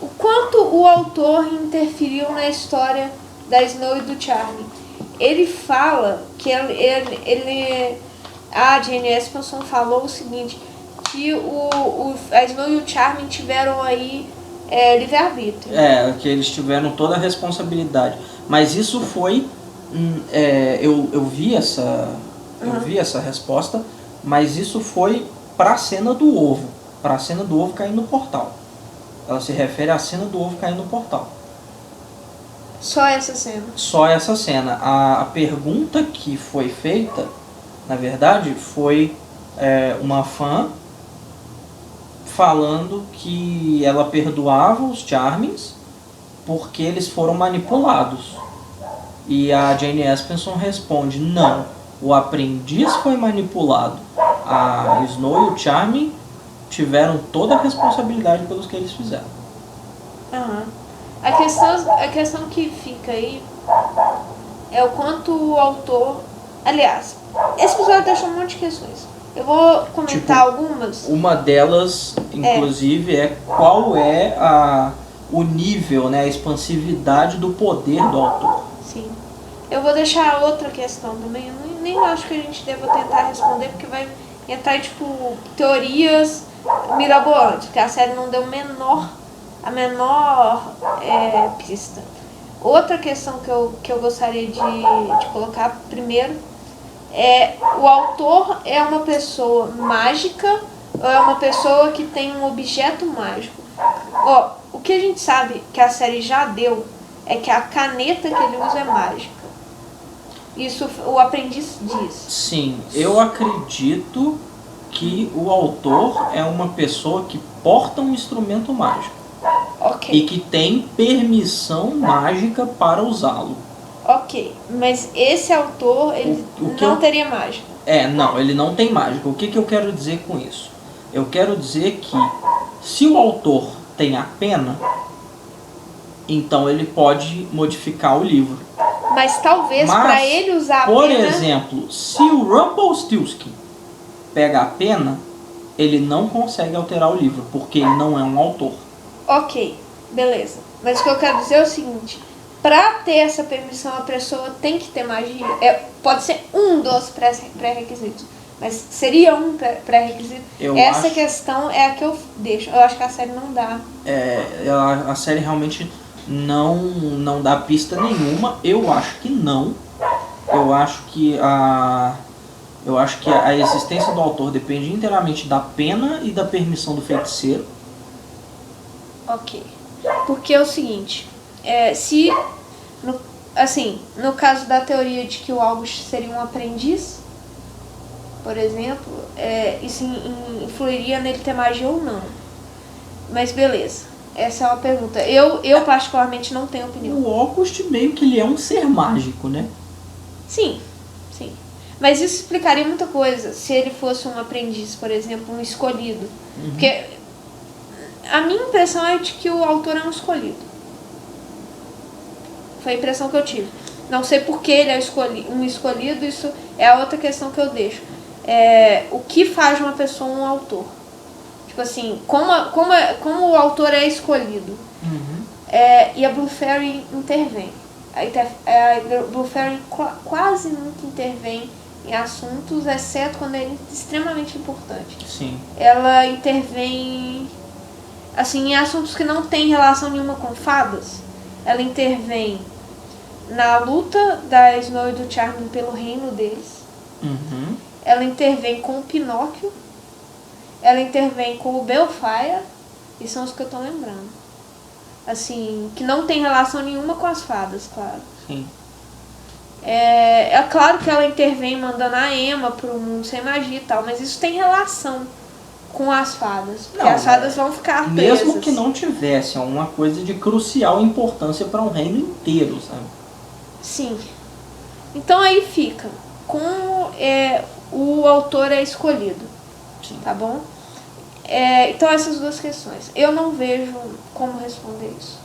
S2: O quanto o autor interferiu na história da Snow e do Charlie. Ele fala que a Jane Espenson falou o seguinte, que a Snow e o Charlie tiveram aí livre-arbítrio.
S1: Que eles tiveram toda a responsabilidade. Mas isso foi... eu vi essa resposta, mas isso foi para a cena do ovo. Para a cena do ovo cair no portal. Ela se refere à cena do ovo cair no portal.
S2: Só essa cena?
S1: Só essa cena. A pergunta que foi feita, na verdade, foi uma fã falando que ela perdoava os Charmings porque eles foram manipulados. E a Jane Espenson responde, não, o aprendiz foi manipulado. A Snow e o Charming tiveram toda a responsabilidade pelos que eles fizeram.
S2: A questão que fica aí é o quanto o autor... Aliás, esse episódio deixou um monte de questões. Eu vou comentar algumas.
S1: Uma delas, inclusive, é qual é o nível, né, a expansividade do poder do autor.
S2: Sim. Eu vou deixar outra questão também. Eu nem acho que a gente deva tentar responder, porque vai entrar, teorias mirabolantes, porque a série não deu a menor pista. Outra questão que eu gostaria de colocar primeiro o autor é uma pessoa mágica ou é uma pessoa que tem um objeto mágico? O que a gente sabe que a série já deu é que a caneta que ele usa é mágica. Isso o aprendiz diz.
S1: Sim, eu acredito que o autor é uma pessoa que porta um instrumento mágico.
S2: Ok.
S1: E que tem permissão mágica para usá-lo.
S2: Ok, mas esse autor, ele não teria mágica.
S1: Não, ele não tem mágica. O que eu quero dizer com isso? Eu quero dizer que se o autor tem a pena, então ele pode modificar o livro.
S2: Mas talvez para ele usar a pena...
S1: Por exemplo, se o Rumpelstiltskin pega a pena, ele não consegue alterar o livro, porque ele não é um autor.
S2: Ok, beleza. Mas o que eu quero dizer é o seguinte... Para ter essa permissão, a pessoa tem que ter magia. Pode ser um dos pré-requisitos, mas seria um pré-requisito. Essa questão é a que eu deixo. Eu acho que a série não dá.
S1: A série realmente não dá pista nenhuma. Eu acho que não. Eu acho que a existência do autor depende inteiramente da pena e da permissão do feiticeiro.
S2: Ok. Porque é o seguinte... no caso da teoria de que o August seria um aprendiz, por exemplo, isso influiria nele ter magia ou não. Mas beleza, essa é uma pergunta. Eu particularmente não tenho opinião.
S1: O August meio que ele é um ser mágico, né?
S2: Sim. Mas isso explicaria muita coisa se ele fosse um aprendiz, por exemplo, um escolhido. Porque a minha impressão é de que o autor é um escolhido. Foi a impressão que eu tive. Não sei por que ele é um escolhido, isso é a outra questão que eu deixo. O que faz uma pessoa um autor? Tipo assim, como o autor é escolhido. E a Blue Fairy intervém. A Blue Fairy quase nunca intervém em assuntos, exceto quando é extremamente importante.
S1: Sim.
S2: Ela intervém assim, em assuntos que não tem relação nenhuma com fadas. ela intervém na luta da Snow e do Charmin pelo reino deles.
S1: Uhum.
S2: Ela intervém com o Pinóquio. Ela intervém com o Belfaia. E são os que eu tô lembrando. Assim, que não tem relação nenhuma com as fadas, claro.
S1: Sim.
S2: É claro que ela intervém mandando a Emma pro mundo sem magia e tal, mas isso tem relação com as fadas. Porque
S1: Não,
S2: as fadas vão ficar presas.
S1: Mesmo que não tivesse, é uma coisa de crucial importância para um reino inteiro, sabe?
S2: Sim. Então aí fica. Como o autor é escolhido.
S1: Sim.
S2: Tá bom? Então essas duas questões. Eu não vejo como responder isso.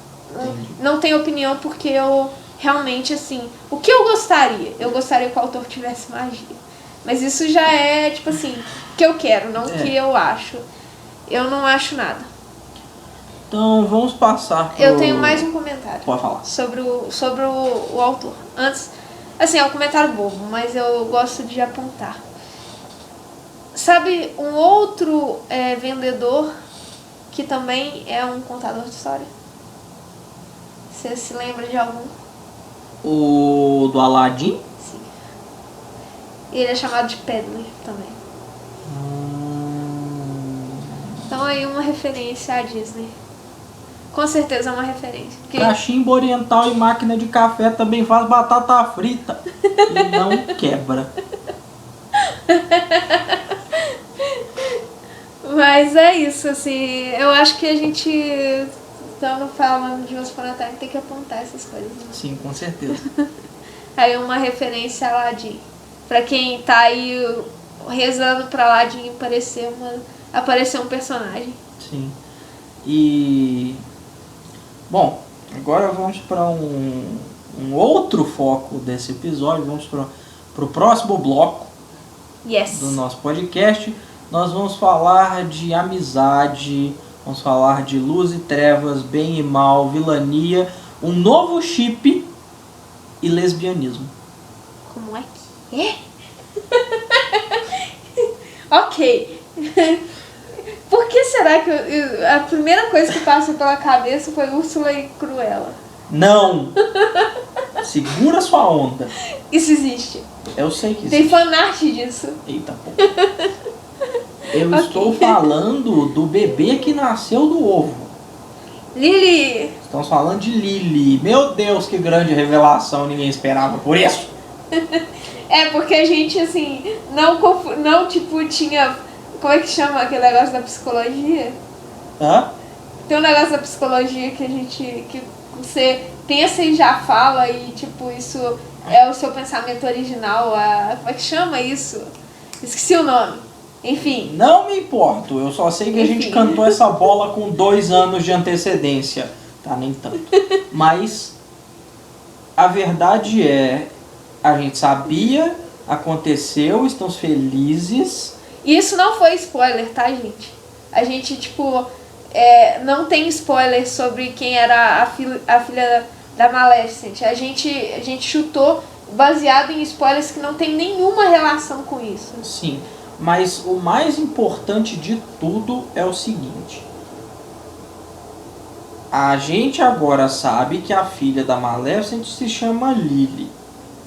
S2: Não tenho opinião porque eu realmente, assim... O que eu gostaria? Eu gostaria que o autor tivesse magia. Mas isso já é, tipo assim, o que eu quero, não o que eu acho. Eu não acho nada.
S1: Então vamos passar pro...
S2: Eu tenho mais um comentário.
S1: Pode falar.
S2: Sobre o autor. Antes, assim, é um comentário bobo, mas eu gosto de apontar. Sabe um outro vendedor que também é um contador de história? Você se lembra de algum?
S1: O do Aladdin?
S2: Sim. Ele é chamado de Peddler também. Então aí uma referência à Disney. Com certeza é uma referência. Porque...
S1: Cachimbo oriental e máquina de café também faz batata frita e não quebra.
S2: Mas é isso, assim, eu acho que a gente, estando falando de Once Upon a Time, tem que apontar essas coisas. Né?
S1: Sim, com certeza.
S2: Aí uma referência a Aladdin. Pra quem tá aí rezando pra Aladdin aparecer um personagem.
S1: Sim. E... Bom, agora vamos para um outro foco desse episódio. Vamos para o próximo bloco do nosso podcast. Nós vamos falar de amizade, vamos falar de luz e trevas, bem e mal, vilania, um novo chip e lesbianismo.
S2: Como é que é? Ok. Por que será que a primeira coisa que passa pela cabeça foi Úrsula e Cruella?
S1: Não! Segura sua onda.
S2: Isso existe.
S1: Eu sei que
S2: Tem
S1: existe.
S2: fanart disso.
S1: Eita porra. Eu estou falando do bebê que nasceu do ovo.
S2: Lily!
S1: Estamos falando de Lily. Meu Deus, que grande revelação. Ninguém esperava por isso.
S2: Porque a gente, assim, não tipo, tinha... Como é que chama aquele negócio da psicologia?
S1: Hã?
S2: Tem um negócio da psicologia que você pensa e já fala e, tipo, isso é o seu pensamento original. Como é que chama isso? Esqueci o nome. Enfim.
S1: Não me importo. Eu só sei que a gente cantou essa bola com 2 anos de antecedência. Tá, nem tanto. Mas a verdade é, a gente sabia, aconteceu, estamos felizes.
S2: E isso não foi spoiler, tá, gente? A gente, tipo, não tem spoiler sobre quem era a filha da Maleficent. A gente chutou baseado em spoilers que não tem nenhuma relação com isso.
S1: Sim, mas o mais importante de tudo é o seguinte. A gente agora sabe que a filha da Maleficent se chama Lily.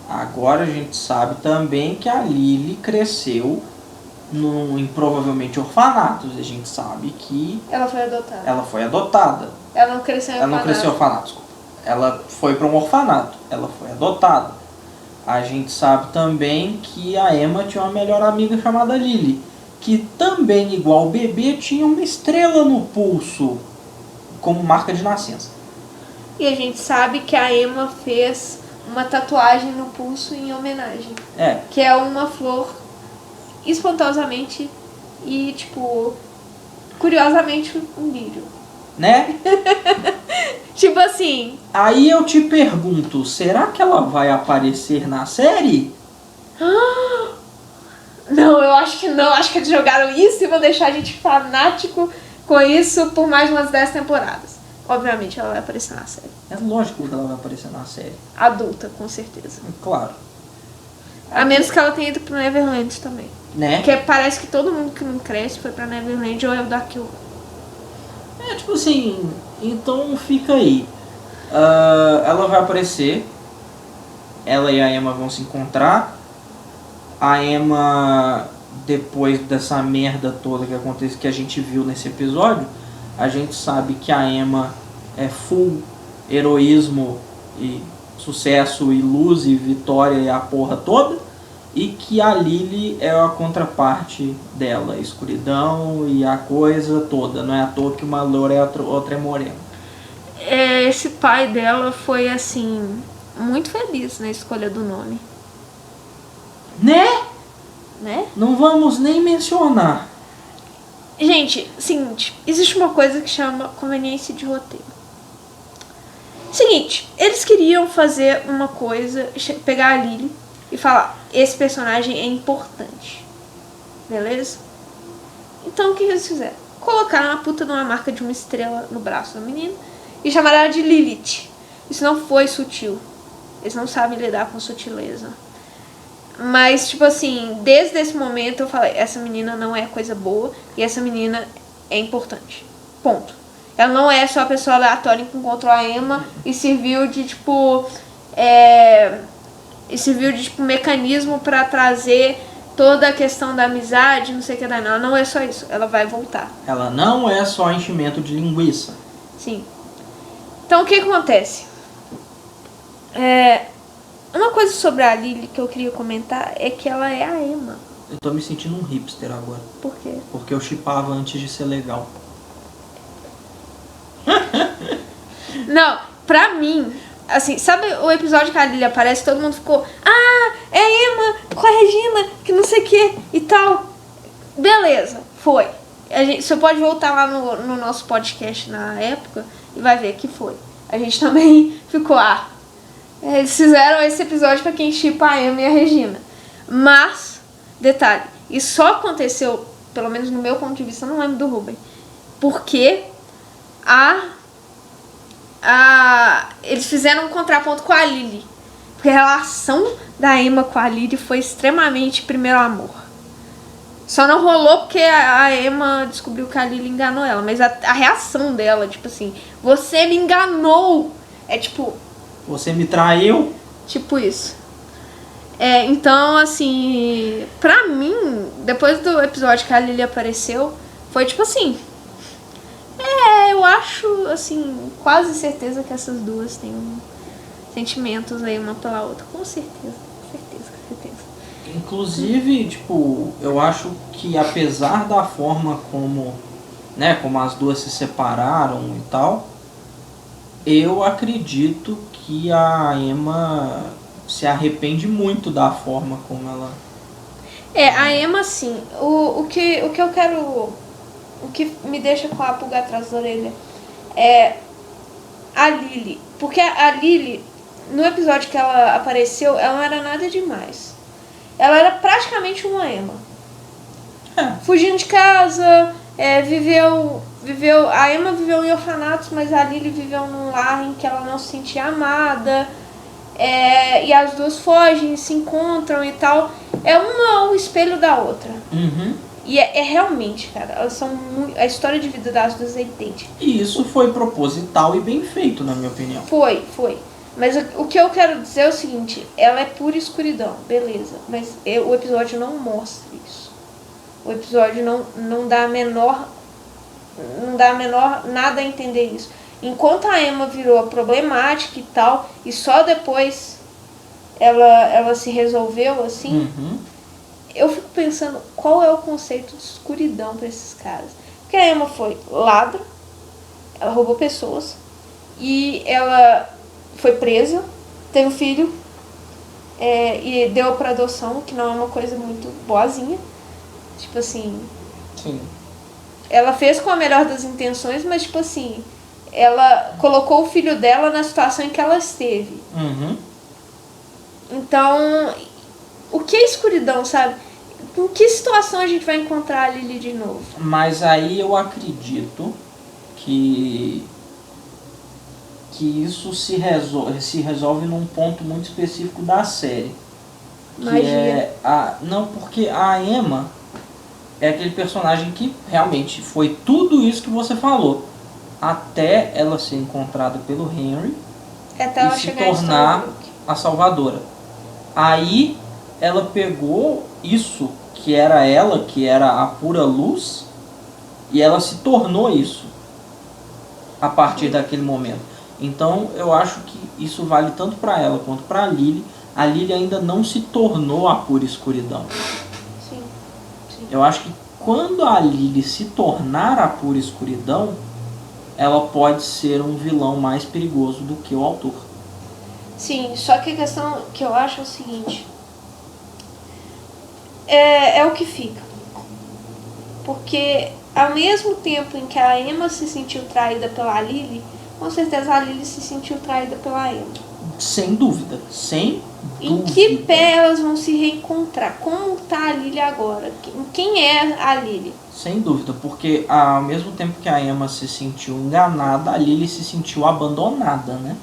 S1: Agora a gente sabe também que a Lily cresceu em provavelmente orfanatos. A gente sabe que
S2: ela foi adotada.
S1: Ela não cresceu em orfanato, desculpa. Ela foi para um orfanato. Ela foi adotada. A gente sabe também que a Emma tinha uma melhor amiga chamada Lily, que também, igual o bebê, tinha uma estrela no pulso como marca de nascença.
S2: E a gente sabe que a Emma fez uma tatuagem no pulso em homenagem. Que é uma flor espantosamente e, tipo, curiosamente um lírio.
S1: Né?
S2: Tipo assim...
S1: Aí eu te pergunto, será que ela vai aparecer na série?
S2: Não, eu acho que não. Acho que eles jogaram isso e vão deixar a gente fanático com isso por mais umas 10 temporadas. Obviamente ela vai aparecer na série.
S1: É lógico que ela vai aparecer na série.
S2: Adulta, com certeza.
S1: Claro.
S2: A menos que ela tenha ido pro Neverland também.
S1: Né?
S2: Porque parece que todo mundo que não cresce foi pra Neverland ou é o Dark World.
S1: Tipo assim, então fica aí. Ela vai aparecer, ela e a Emma vão se encontrar. A Emma, depois dessa merda toda que acontece, que a gente viu nesse episódio, a gente sabe que a Emma é full heroísmo e sucesso e luz e vitória e a porra toda, e que a Lily é a contraparte dela, a escuridão e a coisa toda. Não é à toa que uma loura e a outra é morena.
S2: Esse pai dela foi, assim, muito feliz na escolha do nome.
S1: Né?
S2: Né?
S1: Não vamos nem mencionar.
S2: Gente, seguinte, existe uma coisa que chama conveniência de roteiro. Seguinte, eles queriam fazer uma coisa, pegar a Lily e falar, esse personagem é importante. Beleza? Então o que eles fizeram? Colocaram a puta de uma marca de uma estrela no braço da menina e chamaram ela de Lilith. Isso não foi sutil. Eles não sabem lidar com sutileza. Mas, tipo assim, desde esse momento eu falei, essa menina não é coisa boa e essa menina é importante. Ponto. Ela não é só a pessoa aleatória que encontrou a Emma e serviu de, tipo, mecanismo pra trazer toda a questão da amizade, não sei o que. Ela não é só isso, ela vai voltar.
S1: Ela não é só enchimento de linguiça.
S2: Sim. Então, o que acontece? Uma coisa sobre a Lily que eu queria comentar é que ela é a Emma.
S1: Eu tô me sentindo um hipster agora.
S2: Por quê?
S1: Porque eu shippava antes de ser legal.
S2: Não, pra mim, assim, sabe o episódio que a Lily aparece, todo mundo ficou, é a Emma com a Regina, que não sei o que e tal. Beleza, foi. Você pode voltar lá no nosso podcast na época e vai ver que foi. A gente também ficou, eles fizeram esse episódio pra quem shippa a Emma e a Regina. Mas, detalhe, isso só aconteceu, pelo menos no meu ponto de vista, eu não lembro do Ruben, porque eles fizeram um contraponto com a Lily. Porque a relação da Emma com a Lily foi extremamente primeiro amor. Só não rolou porque a Emma descobriu que a Lily enganou ela. Mas a reação dela, tipo assim, você me enganou. É tipo...
S1: Você me traiu?
S2: Tipo isso. Então, assim, pra mim, depois do episódio que a Lily apareceu, foi tipo assim... eu acho, assim, quase certeza que essas duas têm sentimentos aí uma pela outra. Com certeza, certeza.
S1: Inclusive, tipo, eu acho que apesar da forma como as duas se separaram e tal, eu acredito que a Emma se arrepende muito da forma como ela...
S2: A Emma, sim. O que eu quero... O que me deixa com a pulga atrás da orelha é a Lily. Porque a Lily, no episódio que ela apareceu, ela não era nada demais. Ela era praticamente uma Emma. Fugindo de casa, viveu... A Emma viveu em orfanatos, mas a Lily viveu num lar em que ela não se sentia amada. E as duas fogem, se encontram e tal. É uma o espelho da outra.
S1: Uhum.
S2: E realmente, cara, elas são a história de vida das duas é idêntica.
S1: E isso foi proposital e bem feito, na minha opinião.
S2: Foi. Mas o que eu quero dizer é o seguinte, ela é pura escuridão, beleza. Mas o episódio não mostra isso. O episódio não dá a menor nada a entender isso. Enquanto a Emma virou a problemática e tal, e só depois ela se resolveu, assim...
S1: Uhum.
S2: Eu fico pensando qual é o conceito de escuridão para esses caras. Porque a Emma foi ladra, ela roubou pessoas, e ela foi presa, teve um filho, e deu para adoção, que não é uma coisa muito boazinha. Tipo assim...
S1: Sim.
S2: Ela fez com a melhor das intenções, mas tipo assim... Ela colocou o filho dela na situação em que ela esteve.
S1: Uhum.
S2: Então... O que é escuridão, sabe? Em que situação a gente vai encontrar a Lily de novo?
S1: Mas aí eu acredito que isso se resolve num ponto muito específico da série.
S2: Magia.
S1: Não, porque a Emma é aquele personagem que realmente foi tudo isso que você falou. Até ela ser encontrada pelo Henry
S2: Até ela
S1: e se
S2: chegar em
S1: tornar
S2: Storybrooke.
S1: a salvadora. Aí ela pegou isso, que era a pura luz, e ela se tornou isso a partir daquele momento. Então eu acho que isso vale tanto para ela quanto para a Lily. A Lily ainda não se tornou a pura escuridão.
S2: Sim.
S1: Eu acho que quando a Lily se tornar a pura escuridão, ela pode ser um vilão mais perigoso do que o autor.
S2: Sim, só que a questão que eu acho é o seguinte. É o que fica. Porque ao mesmo tempo em que a Emma se sentiu traída pela Lily, com certeza a Lily se sentiu traída pela Emma.
S1: Sem dúvida. Sem
S2: Em
S1: dúvida.
S2: que pé elas vão se reencontrar? Como tá a Lily agora? Quem é a Lily?
S1: Sem dúvida, porque ao mesmo tempo que a Emma se sentiu enganada, a Lily se sentiu abandonada, né?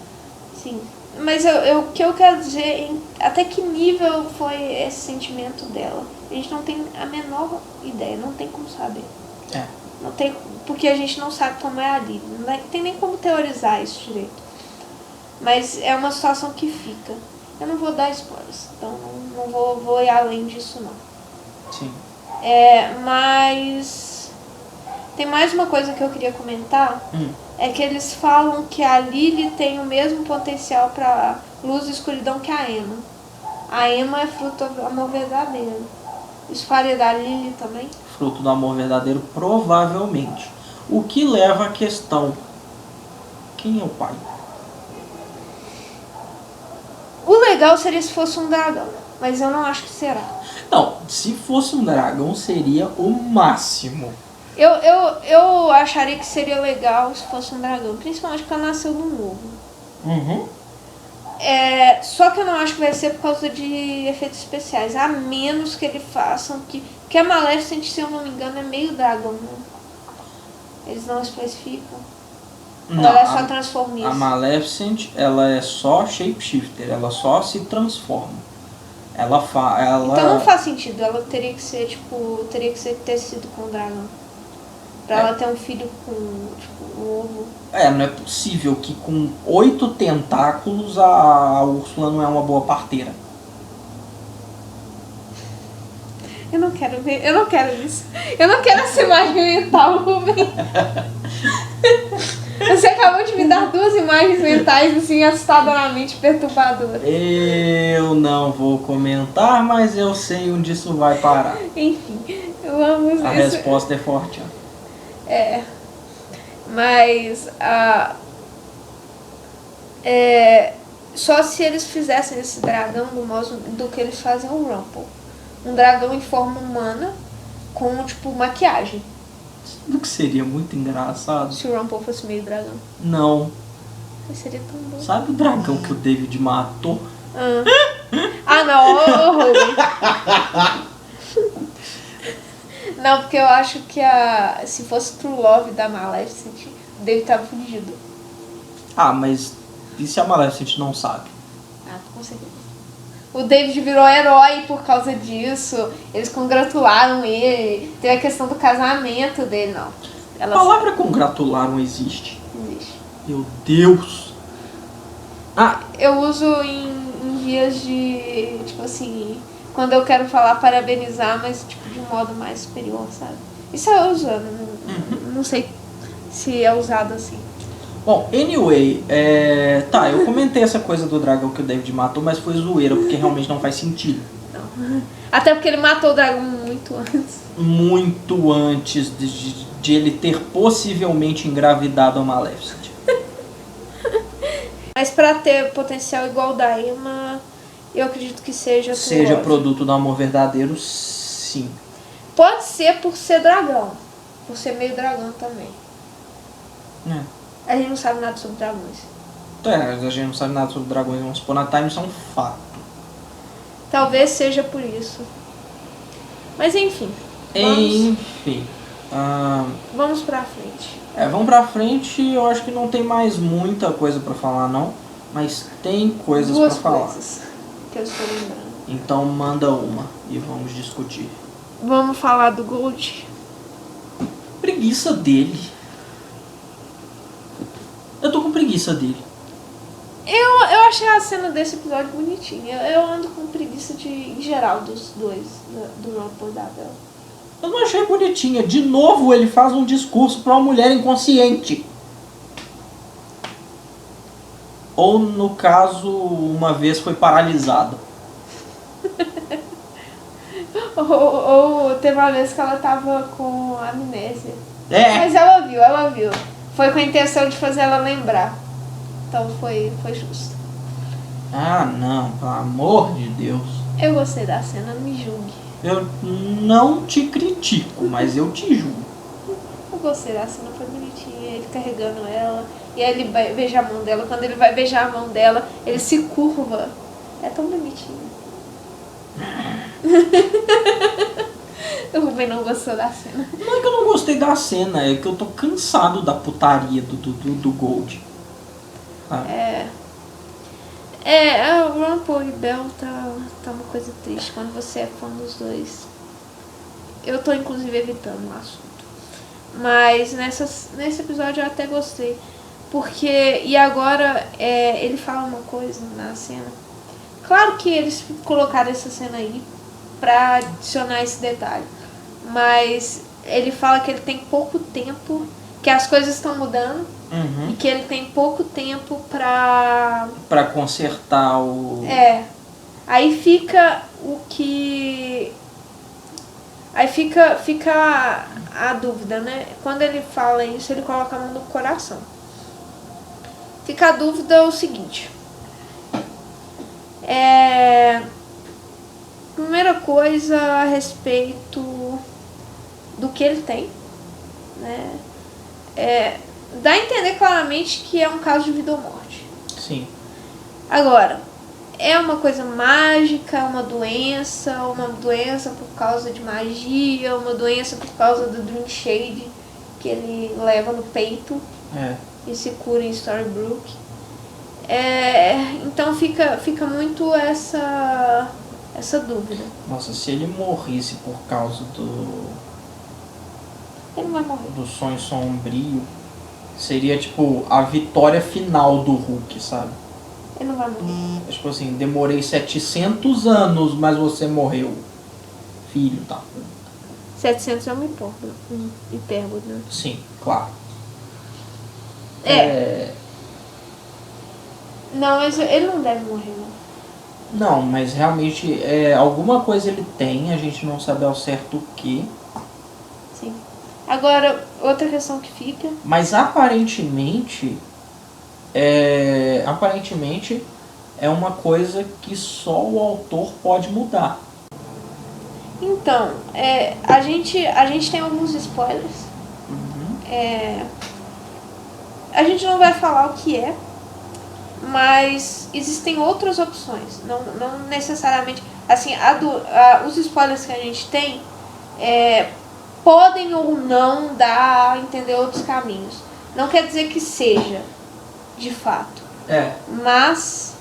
S2: Sim. Mas o que eu quero dizer, até que nível foi esse sentimento dela? A gente não tem a menor ideia, não tem como saber. Não tem, porque a gente não sabe como é a Lily. Não tem nem como teorizar isso direito. Mas é uma situação que fica. Eu não vou dar spoilers, então não vou ir além disso não.
S1: Sim.
S2: Mas tem mais uma coisa que eu queria comentar. É que eles falam que a Lily tem o mesmo potencial para luz e escuridão que a Emma. A Emma é fruto do amor verdadeiro. Isso faria da Lily também?
S1: Fruto do amor verdadeiro, provavelmente. O que leva à questão: quem é o pai?
S2: O legal seria se fosse um dragão, mas eu não acho que será.
S1: Não, se fosse um dragão seria o máximo.
S2: Eu acharia que seria legal se fosse um dragão, principalmente porque ela nasceu no novo. Só que eu não acho que vai ser por causa de efeitos especiais, a menos que eles façam que a Maleficent, se eu não me engano, é meio dragão, né? Eles não especificam.
S1: Não,
S2: Ou ela é só transformista?
S1: A Maleficent, ela é só shapeshifter, ela só se transforma.
S2: Então não faz sentido, ela teria que ser ter sido com o dragão. Pra ela ter um filho com um ovo.
S1: Não é possível que com 8 tentáculos a Úrsula não é uma boa parteira.
S2: Eu não quero isso. Eu não quero essa imagem mental, Rubem. Você acabou de me dar 2 imagens mentais assim, assustadoramente perturbadoras.
S1: Eu não vou comentar, mas eu sei onde isso vai parar.
S2: Enfim, eu amo isso.
S1: A resposta é forte.
S2: Mas só se eles fizessem esse dragão do modo do que eles fazem o Rumple. Um dragão em forma humana com maquiagem.
S1: O que seria muito engraçado.
S2: Se o Rumple fosse meio dragão.
S1: Não.
S2: Mas seria tão bom.
S1: Sabe o dragão que o David matou?
S2: Não, Rubem. Não, porque eu acho que se fosse True Love da Maleficent, o David tava fugido.
S1: Mas e se a Maleficent não sabe?
S2: Com certeza. O David virou herói por causa disso. Eles congratularam ele. Teve a questão do casamento dele, não.
S1: A palavra congratular não existe.
S2: Existe.
S1: Meu Deus.
S2: Eu uso em dias de, quando eu quero falar parabenizar, mas de um modo mais superior, sabe? Isso eu usando. Não sei se é usado assim.
S1: Bom, anyway, eu comentei essa coisa do dragão que o David matou, mas foi zoeira, porque realmente não faz sentido.
S2: Não. Até porque ele matou o dragão muito antes.
S1: Muito antes de ele ter possivelmente engravidado a Maleficent.
S2: Mas pra ter potencial igual da Emma, eu acredito que seja
S1: produto do amor verdadeiro, sim.
S2: Pode ser por ser dragão. Por ser meio dragão também. A gente não sabe nada sobre dragões.
S1: A gente não sabe nada sobre dragões. Vamos supor, na Time, isso é um fato.
S2: Talvez seja por isso. Mas enfim. Vamos pra frente.
S1: Vamos pra frente. Eu acho que não tem mais muita coisa pra falar, não. Mas tem coisas pra falar.
S2: 2 coisas que eu estou lembrando.
S1: Então manda uma e vamos discutir.
S2: Vamos falar do Gold.
S1: Preguiça dele. Eu tô com preguiça dele.
S2: Eu achei a cena desse episódio bonitinha. Eu ando com preguiça em geral dos dois, do Rumple e da Bella.
S1: Eu não achei bonitinha. De novo ele faz um discurso pra uma mulher inconsciente. Ou no caso, uma vez foi paralisada.
S2: ou teve uma vez que ela tava com amnésia.
S1: É.
S2: Mas ela viu. Foi com a intenção de fazer ela lembrar. Então foi justo.
S1: Ah, não, pelo amor de Deus.
S2: Eu gostei da cena, não me julgue.
S1: Eu não te critico, mas eu te julgo.
S2: Eu gostei da cena, foi bonitinha. Ele carregando ela. E aí ele vai beijar a mão dela. Quando ele vai beijar a mão dela, ele se curva. É tão bonitinho. O Rubem não gostou da cena.
S1: Não é que eu não gostei da cena, é que eu tô cansado da putaria do Gold. Ah.
S2: O Rumple e Belle tá uma coisa triste quando você é fã dos dois. Eu tô inclusive evitando o assunto. Mas nesse episódio eu até gostei. Porque, e agora ele fala uma coisa na cena. Claro que eles colocaram essa cena aí pra adicionar esse detalhe. Mas ele fala que ele tem pouco tempo, que as coisas estão mudando.
S1: Uhum.
S2: E que ele tem pouco tempo pra
S1: consertar o...
S2: Aí fica o que... Aí fica a dúvida, né? Quando ele fala isso, ele coloca a mão no coração. Fica a dúvida o seguinte. Primeira coisa a respeito do que ele tem, né? Dá a entender claramente que é um caso de vida ou morte.
S1: Sim.
S2: Agora, é uma coisa mágica, uma doença por causa de magia, uma doença por causa do Dream Shade que ele leva no peito e se cura em Storybrooke. Então fica muito essa dúvida.
S1: Nossa, se ele morresse por causa
S2: Ele não vai morrer.
S1: do sonho sombrio, seria tipo a vitória final do Hulk, sabe?
S2: Ele não vai morrer.
S1: Tipo assim, demorei 700 anos, mas você morreu. Filho, tá?
S2: 700 é uma hipérbole, né?
S1: Sim, claro.
S2: Não, mas ele não deve morrer, não.
S1: Não, mas realmente alguma coisa ele tem, a gente não sabe ao certo o que.
S2: Sim. Agora, outra questão que fica...
S1: Mas aparentemente é uma coisa que só o autor pode mudar.
S2: Então, a gente tem alguns spoilers.
S1: Uhum.
S2: A gente não vai falar o que é, mas existem outras opções. Não necessariamente... Assim, os spoilers que a gente tem podem ou não dar a entender outros caminhos. Não quer dizer que seja, de fato. Mas...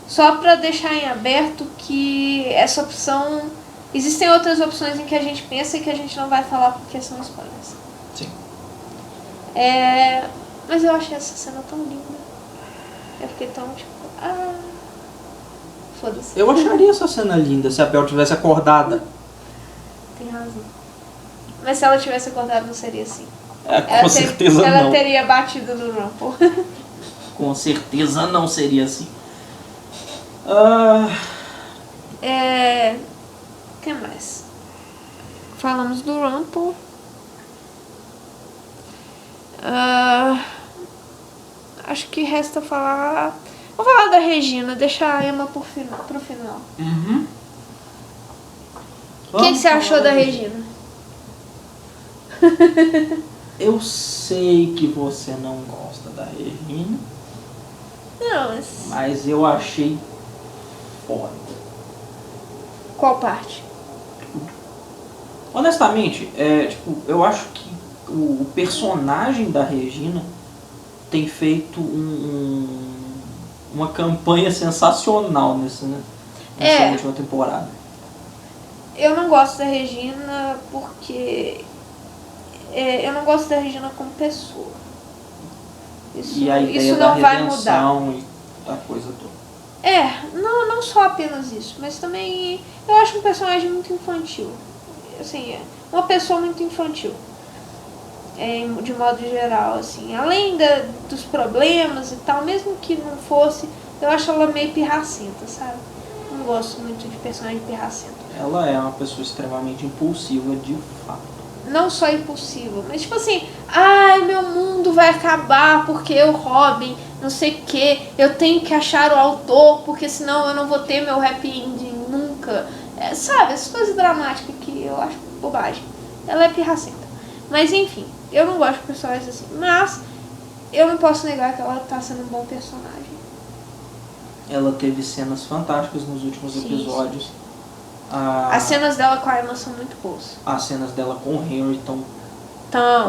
S2: só para deixar em aberto que essa opção... Existem outras opções em que a gente pensa e que a gente não vai falar porque são spoilers.
S1: Sim.
S2: Mas eu achei essa cena tão linda. Eu fiquei tão tipo... foda-se.
S1: Eu acharia essa cena linda se a Belle tivesse acordada.
S2: Tem razão. Mas se ela tivesse acordado não seria assim.
S1: Com certeza não.
S2: Ela teria batido no Rumple.
S1: Com certeza não seria assim.
S2: O que mais? Falamos do Rumple. Acho que resta falar... Vamos falar da Regina, deixar a Emma pro final.
S1: Uhum.
S2: O que você achou da Regina?
S1: Eu sei que você não gosta da Regina.
S2: Não,
S1: mas eu achei foda.
S2: Qual parte?
S1: Honestamente, eu acho que o personagem da Regina tem feito uma campanha sensacional nessa última temporada.
S2: Eu não gosto da Regina porque... eu não gosto da Regina como pessoa. Isso,
S1: E a ideia
S2: isso
S1: da
S2: não vai mudar.
S1: redenção e a coisa toda.
S2: Não só apenas isso, mas também eu acho um personagem muito infantil. Assim, uma pessoa muito infantil. De modo geral, assim. Além dos problemas e tal, mesmo que não fosse, eu acho ela meio pirracenta, sabe? Não gosto muito de personagem pirracenta.
S1: Ela é uma pessoa extremamente impulsiva, de fato.
S2: Não só impulsiva, mas tipo assim, ai, meu mundo vai acabar porque o Robin, não sei o que, eu tenho que achar o autor, porque senão eu não vou ter meu happy ending nunca. Sabe, essas coisas dramáticas que eu acho bobagem. Ela é pirracenta. Mas enfim, eu não gosto de personagens assim. Mas eu não posso negar que ela tá sendo um bom personagem.
S1: Ela teve cenas fantásticas nos últimos episódios.
S2: As cenas dela com a Emma são muito boas.
S1: As cenas dela com o Henry estão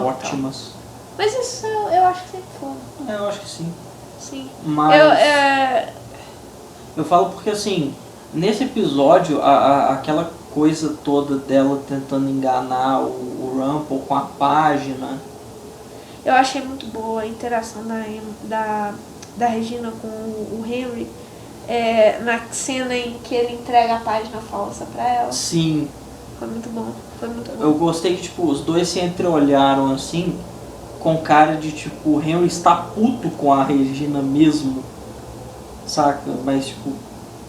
S1: ótimas.
S2: Mas isso eu acho que sempre foi.
S1: Eu acho que sim.
S2: Sim.
S1: Mas eu falo porque assim, nesse episódio, aquela coisa toda dela tentando enganar o Rumple com a página.
S2: Eu achei muito boa a interação da Regina com o Henry. Na cena em que ele entrega a página falsa pra ela.
S1: Sim.
S2: Foi muito bom.
S1: Eu gostei que tipo, os dois se entreolharam assim, com cara de tipo, o Henry está puto com a Regina mesmo, saca? Mas tipo,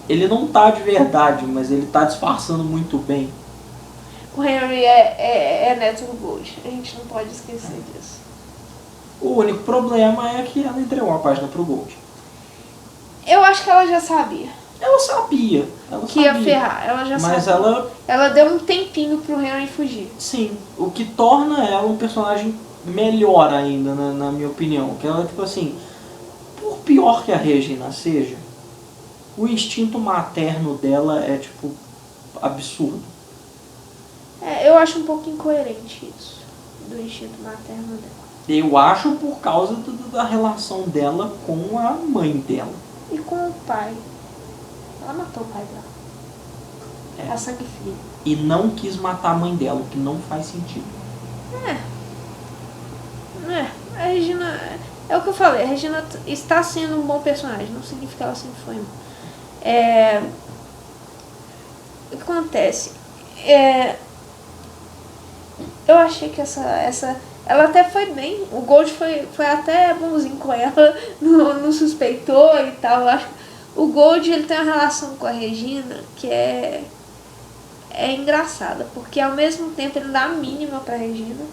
S1: ele não tá de verdade, mas ele tá disfarçando muito bem.
S2: O Henry é neto do Gold, a gente não pode esquecer disso.
S1: O único problema é que ela entregou a página pro Gold.
S2: Eu acho que ela já sabia.
S1: Ela sabia.
S2: Que ia ferrar, ela já
S1: mas
S2: sabia. Ela deu um tempinho pro Henry fugir.
S1: Sim, o que torna ela um personagem melhor ainda, na minha opinião. Que ela, tipo assim, por pior que a Regina seja, o instinto materno dela é, tipo, absurdo.
S2: Eu acho um pouco incoerente isso, do instinto materno dela.
S1: Eu acho por causa da relação dela com a mãe dela.
S2: E com o pai. Ela matou o pai dela. A sangue frio.
S1: E não quis matar a mãe dela, o que não faz sentido.
S2: A Regina... É o que eu falei, a Regina está sendo um bom personagem, não significa que ela sempre foi. O que acontece? Eu achei que ela até foi bem. O Gold foi até bonzinho com ela, não suspeitou e tal. Eu acho que o Gold ele tem uma relação com a Regina que é engraçada, porque ao mesmo tempo ele dá a mínima pra Regina.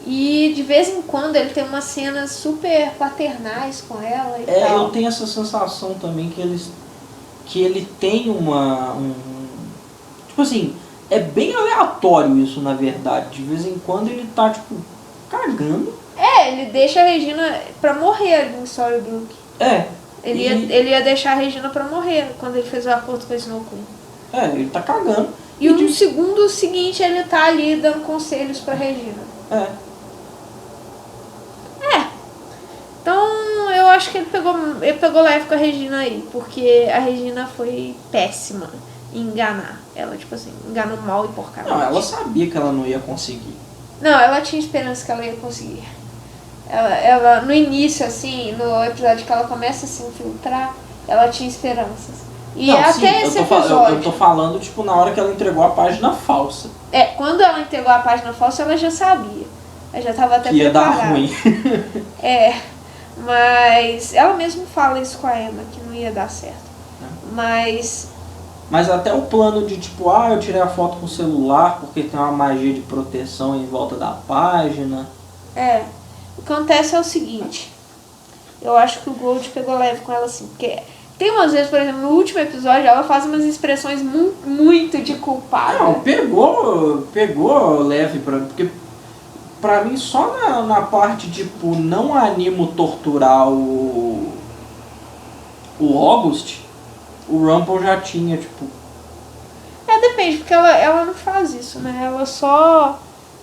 S2: E de vez em quando ele tem umas cenas super paternais com ela e tal.
S1: Eu tenho essa sensação também que ele tem tipo assim, é bem aleatório isso na verdade. De vez em quando ele tá tipo cagando.
S2: Ele deixa a Regina pra morrer ali em Storybrooke. Ele ia deixar a Regina pra morrer quando ele fez o acordo com a Snow Queen.
S1: Ele tá cagando.
S2: E no segundo seguinte ele tá ali dando conselhos pra Regina. Então eu acho que ele pegou leve com a Regina aí, porque a Regina foi péssima em enganar. Ela, tipo assim, enganou mal e porcamente.
S1: Não, ela sabia que ela não ia conseguir.
S2: Não, ela tinha esperança que ela ia conseguir. Ela no início, assim, no episódio que ela começa a se infiltrar, ela tinha esperanças. E
S1: não,
S2: até
S1: sim,
S2: esse episódio...
S1: Eu tô falando, tipo, na hora que ela entregou a página falsa.
S2: Quando ela entregou a página falsa, ela já sabia. Ela já tava até
S1: que ia
S2: preparada.
S1: dar ruim.
S2: Mas ela mesmo fala isso com a Emma, que não ia dar certo. Mas
S1: até o plano de tipo, eu tirei a foto com o celular porque tem uma magia de proteção em volta da página.
S2: O que acontece é o seguinte. Eu acho que o Gold pegou leve com ela assim, porque tem umas vezes, por exemplo, no último episódio, ela faz umas expressões muito de culpada.
S1: Não, pegou leve porque pra mim só na parte tipo, não animo torturar o August, o Rumple já tinha, tipo...
S2: Depende, porque ela não faz isso, né? Ela só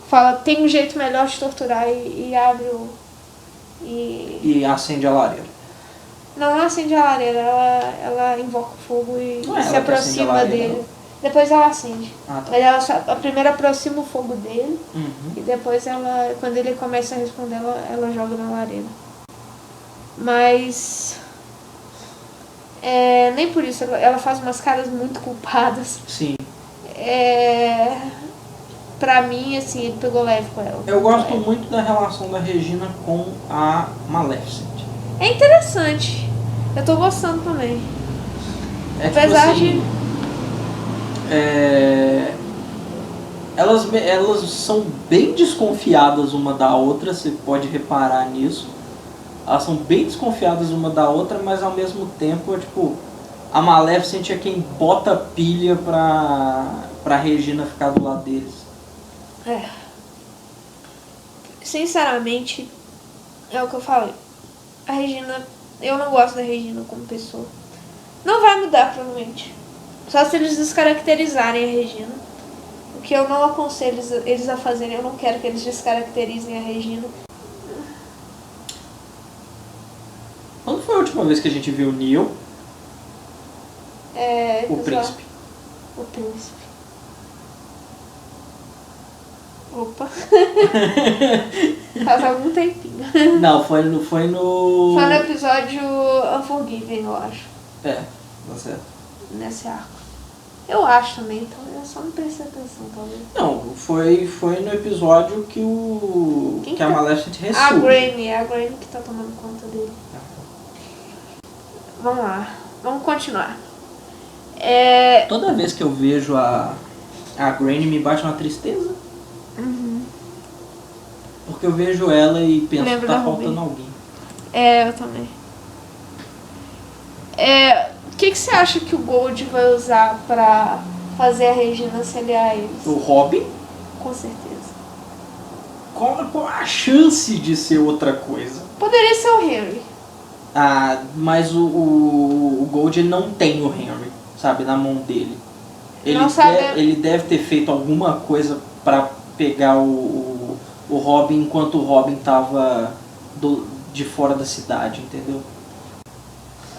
S2: fala, tem um jeito melhor de torturar e abre o...
S1: E acende a lareira.
S2: Não acende a lareira, ela invoca o fogo e se aproxima
S1: lareira,
S2: dele.
S1: não?
S2: Depois ela acende.
S1: Tá.
S2: Mas ela primeiro aproxima o fogo dele
S1: Uhum.
S2: e depois quando ele começa a responder, ela joga na lareira. Mas nem por isso, ela faz umas caras muito culpadas.
S1: Sim.
S2: Pra mim, assim, ele pegou leve com ela.
S1: Eu gosto muito da relação da Regina com a Maleficent.
S2: É interessante. Eu tô gostando também. Apesar
S1: tipo assim, elas são bem desconfiadas uma da outra, você pode reparar nisso. Elas são bem desconfiadas uma da outra, mas ao mesmo tempo, tipo, a Maleficent é quem bota pilha pra Regina ficar do lado deles.
S2: Sinceramente, é o que eu falei. A Regina, eu não gosto da Regina como pessoa. Não vai mudar, provavelmente. Só se eles descaracterizarem a Regina. O que eu não aconselho eles a fazerem. Eu não quero que eles descaracterizem a Regina.
S1: Quando foi a última vez que a gente viu o Neil? O príncipe.
S2: O príncipe. Opa. Faz algum tempinho.
S1: Não, foi no...
S2: Foi no episódio Unforgiven, eu acho.
S1: Tá certo.
S2: Nesse arco. Eu acho também, então eu só não prestei atenção, talvez.
S1: Não, foi no episódio que a Maleficent ressurge.
S2: A Granny que tá tomando conta dele. Vamos lá, vamos continuar.
S1: Toda vez que eu vejo a Granny me bate uma tristeza. Porque eu vejo ela e penso que tá faltando alguém.
S2: Eu também. O que você acha que o Gold vai usar pra fazer a Regina se aliar a eles?
S1: O Robin?
S2: Com certeza.
S1: Qual a chance de ser outra coisa?
S2: Poderia ser o Henry.
S1: Mas o Gold ele não tem o Henry, sabe, na mão dele. Ele deve ter feito alguma coisa pra pegar o Robin enquanto o Robin tava de fora da cidade, entendeu?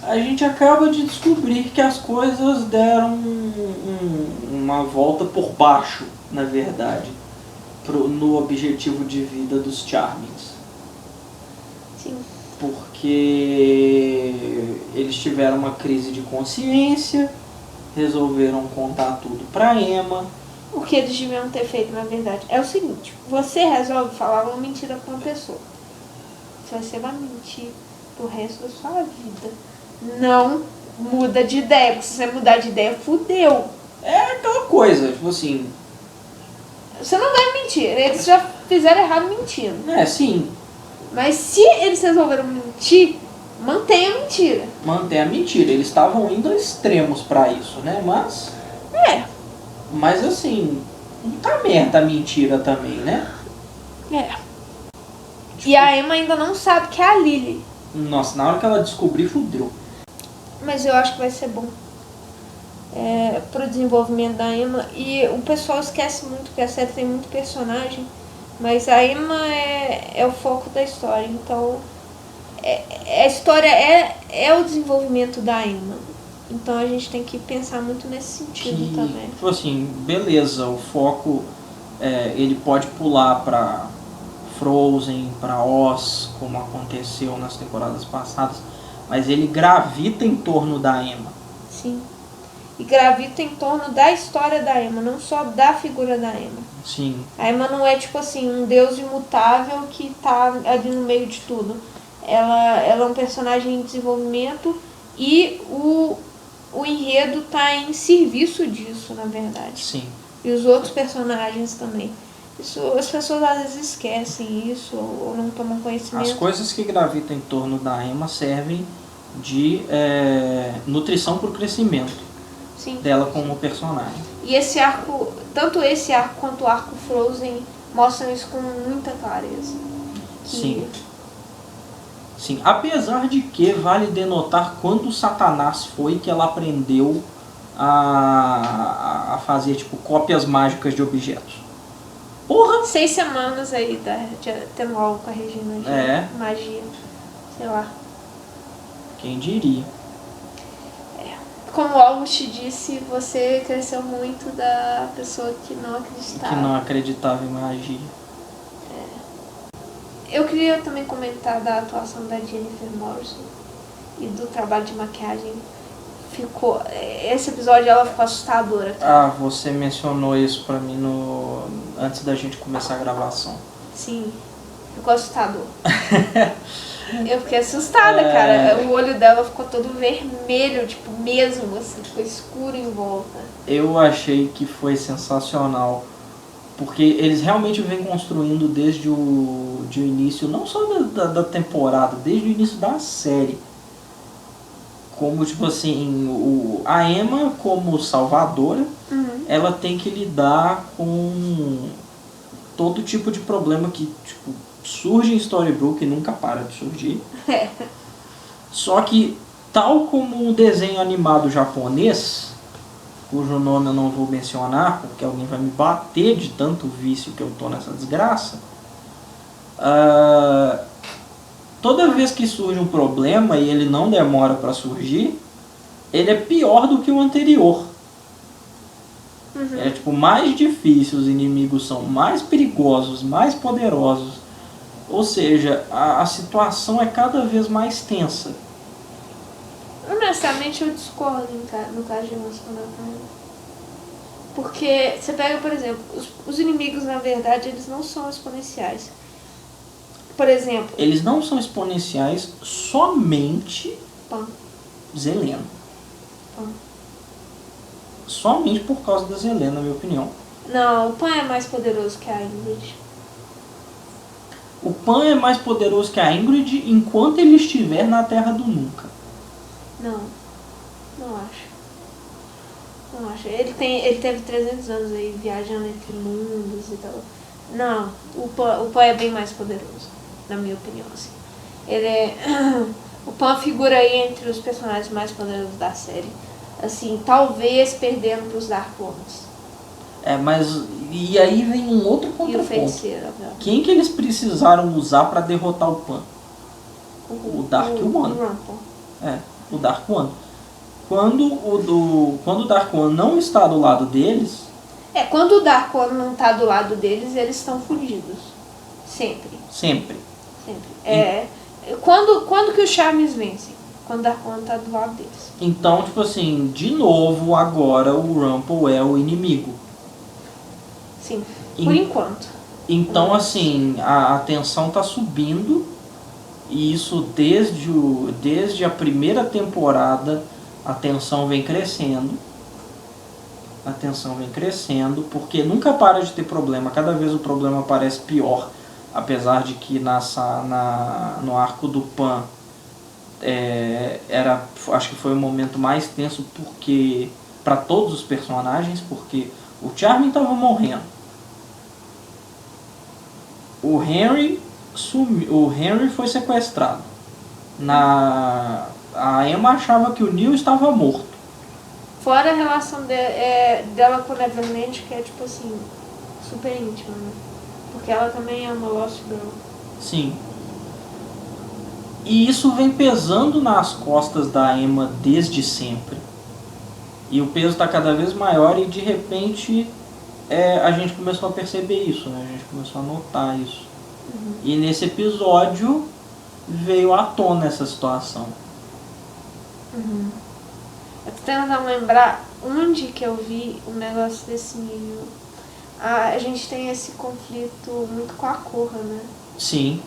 S1: A gente acaba de descobrir que as coisas deram uma volta por baixo, na verdade, no objetivo de vida dos Charmings.
S2: Sim.
S1: Porque eles tiveram uma crise de consciência, resolveram contar tudo pra Emma.
S2: O que eles deviam ter feito, na verdade, é o seguinte: você resolve falar uma mentira pra uma pessoa. Se você vai mentir pro resto da sua vida, não muda de ideia. Porque se você mudar de ideia, fudeu.
S1: É aquela coisa, tipo assim...
S2: Você não vai mentir. Eles já fizeram errado mentindo.
S1: Sim.
S2: Mas se eles resolveram mentir, mantenha a mentira.
S1: Mantenha a mentira. Eles estavam indo a extremos pra isso, né? Mas... Mas assim, não tá merda a mentira também, né?
S2: E a Emma ainda não sabe que é a Lily.
S1: Nossa, na hora que ela descobrir, fudeu.
S2: Mas eu acho que vai ser bom pro desenvolvimento da Emma. E o pessoal esquece muito que a série tem muito personagem, mas a Emma é o foco da história. Então a história é o desenvolvimento da Emma. Então a gente tem que pensar muito nesse sentido também.
S1: Tipo assim, beleza, o foco ele pode pular pra Frozen, pra Oz, como aconteceu nas temporadas passadas, mas ele gravita em torno da Emma.
S2: Sim. E gravita em torno da história da Emma, não só da figura da Emma.
S1: Sim.
S2: A Emma não é tipo assim, um deus imutável que tá ali no meio de tudo. Ela é um personagem em desenvolvimento e o enredo tá em serviço disso, na verdade.
S1: Sim.
S2: E os outros personagens também. Isso, as pessoas às vezes esquecem isso ou não tomam conhecimento.
S1: As coisas que gravitam em torno da Emma servem de nutrição para o crescimento dela como personagem.
S2: E esse arco, tanto esse arco quanto o arco Frozen, mostram isso com muita clareza.
S1: Sim, apesar de que vale denotar quando Satanás foi que ela aprendeu a fazer tipo cópias mágicas de objetos. Porra!
S2: 6 semanas aí tendo aula com a Regina de magia. Sei lá.
S1: Quem diria?
S2: Como o August disse, você cresceu muito da pessoa que não acreditava.
S1: Que não acreditava em magia.
S2: Eu queria também comentar da atuação da Jennifer Morrison e do trabalho de maquiagem. Esse episódio ela ficou assustadora, cara.
S1: Ah, você mencionou isso pra mim antes da gente começar a gravação.
S2: Sim, ficou assustador. Eu fiquei assustada, cara. O olho dela ficou todo vermelho, tipo, mesmo, assim, ficou escuro em volta.
S1: Eu achei que foi sensacional, porque eles realmente vêm construindo desde o início, não só da temporada, desde o início da série. Como, tipo assim, a Emma, como salvadora, ela tem que lidar com todo tipo de problema que, tipo, surge em Storybrooke e nunca para de surgir. Só que, tal como um desenho animado japonês, cujo nome eu não vou mencionar, porque alguém vai me bater de tanto vício que eu tô nessa desgraça, toda vez que surge um problema e ele não demora para surgir, ele é pior do que o anterior. É tipo mais difícil, os inimigos são mais perigosos, mais poderosos. Ou seja, a situação é cada vez mais tensa.
S2: Honestamente, eu discordo no caso de emocionamento. Porque você pega, por exemplo, os inimigos, na verdade, eles não são exponenciais. Por exemplo...
S1: Eles não são exponenciais somente
S2: Pan.
S1: Zelena.
S2: Pan.
S1: Somente por causa da Zelena, na minha opinião.
S2: Não, o Pan é mais poderoso que a Ingrid.
S1: O Pan é mais poderoso que a Ingrid enquanto ele estiver na Terra do Nunca.
S2: Não acho. Não acho. Ele teve 300 anos aí viajando entre mundos e tal. Não, o Pan é bem mais poderoso, na minha opinião, assim. O Pan figura aí entre os personagens mais poderosos da série. Assim, talvez perdendo pros Dark Ones.
S1: Mas... E aí vem um outro
S2: E o
S1: contraponto.
S2: Feiticeiro, obviamente.
S1: Quem que eles precisaram usar para derrotar o Pan? O Dark One. O Dark One. Quando o Dark One não está do lado deles...
S2: Quando o Dark One não está do lado deles, eles estão fudidos. Sempre. Quando que os Charmes vencem? Quando o Dark One está do lado deles.
S1: Então, tipo assim, de novo, agora o Rumple é o inimigo.
S2: Sim, por enquanto.
S1: Então, assim, a tensão tá subindo, e isso desde a primeira temporada, a tensão vem crescendo. Porque nunca para de ter problema, cada vez o problema parece pior, apesar de que no arco do Pan, acho que foi o momento mais tenso para todos os personagens, porque o Charming estava morrendo. O Henry foi sequestrado. A Emma achava que o Neil estava morto.
S2: Fora a relação dela com a Neverland, que é tipo assim, super íntima, né? Porque ela também é uma Lost Girl.
S1: Sim. E isso vem pesando nas costas da Emma desde sempre. E o peso está cada vez maior e de repente a gente começou a perceber isso, né? A gente começou a notar isso. E nesse episódio veio à tona essa situação.
S2: Eu tô tentando lembrar onde que eu vi um negócio desse nível. A gente tem esse conflito muito com a Korra, né?
S1: Sim.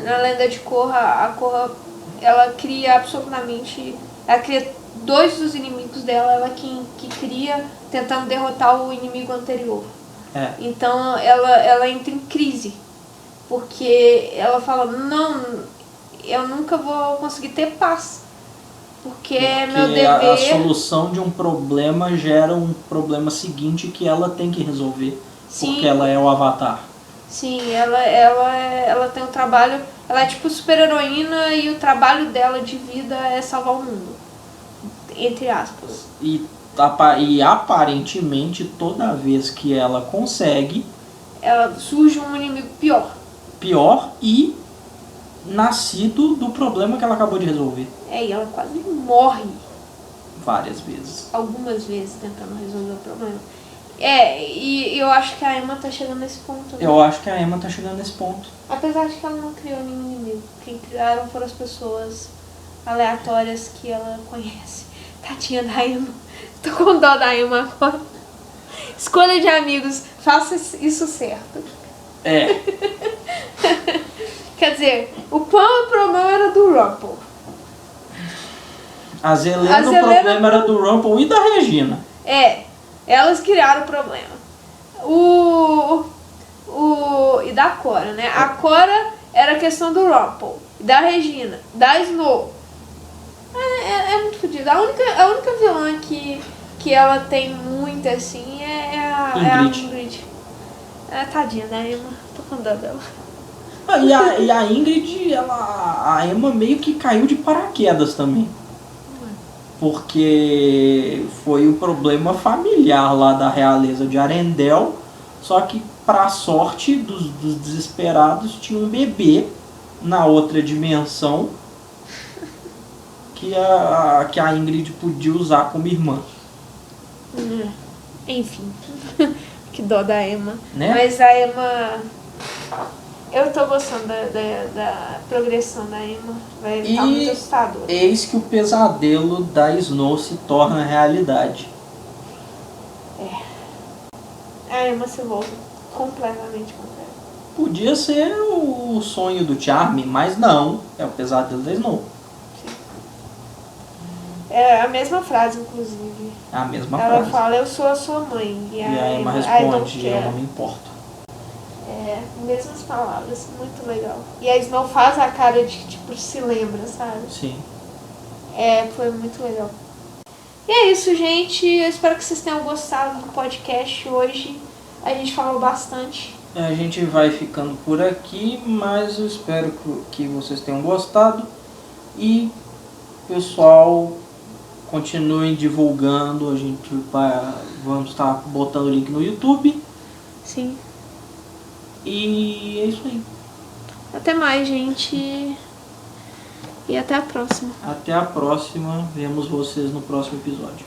S2: Na lenda de Korra, a Korra, ela cria absolutamente... Ela cria dois dos inimigos dela, ela que cria, tentando derrotar o inimigo anterior. Então ela entra em crise, porque ela fala, não, eu nunca vou conseguir ter paz, porque meu dever...
S1: a solução de um problema gera um problema seguinte que ela tem que resolver. Sim. Porque ela é o Avatar.
S2: Sim, ela tem um trabalho, ela é tipo super heroína e o trabalho dela de vida é salvar o mundo, entre aspas.
S1: E aparentemente toda vez que ela consegue,
S2: surge um inimigo pior
S1: e nascido do problema que ela acabou de resolver.
S2: E ela quase morre
S1: várias vezes,
S2: algumas vezes tentando resolver o problema. E eu acho que a Emma tá chegando nesse ponto, né?
S1: Eu acho que a Emma tá chegando nesse ponto.
S2: Apesar de que ela não criou nenhum inimigo. Quem criaram foram as pessoas aleatórias que ela conhece. Tadinha da Emma. Tô com dó da Emma agora. Escolha de amigos. Faça isso certo. Quer dizer, o problema era do Rumpel.
S1: A Zelena, o problema era do Rumpel e da Regina.
S2: Elas criaram o problema. E da Cora, né? A Cora era a questão do Rumpel, da Regina, da Snow. É muito fodida. A única vilã que ela tem muito assim é a Ingrid. Tadinha da Emma, tô com dó dela.
S1: E a Ingrid, a Emma meio que caiu de paraquedas também. Porque foi o problema familiar lá da realeza de Arendelle. Só que, pra sorte dos desesperados, tinha um bebê na outra dimensão que a Ingrid podia usar como irmã.
S2: Enfim, que dó da Emma.
S1: Né?
S2: Mas a Emma... Eu tô gostando da progressão da Emma. Vai estar muito assustador.
S1: Eis que o pesadelo da Snow se torna realidade.
S2: A Emma se volta completamente completa.
S1: Podia ser o sonho do Charme, mas não. É o pesadelo da Snow.
S2: Sim. É a mesma frase, inclusive.
S1: É a mesma
S2: Ela
S1: frase.
S2: fala, eu sou a sua mãe. E
S1: a Emma responde, eu não me importo.
S2: Mesmas palavras, muito legal. E a Snow faz a cara de que, tipo, se lembra, sabe?
S1: Sim.
S2: Foi muito legal. E é isso, gente. Eu espero que vocês tenham gostado do podcast hoje. A gente falou bastante.
S1: A gente vai ficando por aqui, mas eu espero que vocês tenham gostado. E, pessoal, continuem divulgando. A gente vamos estar botando o link no YouTube.
S2: Sim.
S1: E é isso aí.
S2: Até mais, gente. E até a próxima.
S1: Até a próxima. Vemos vocês no próximo episódio.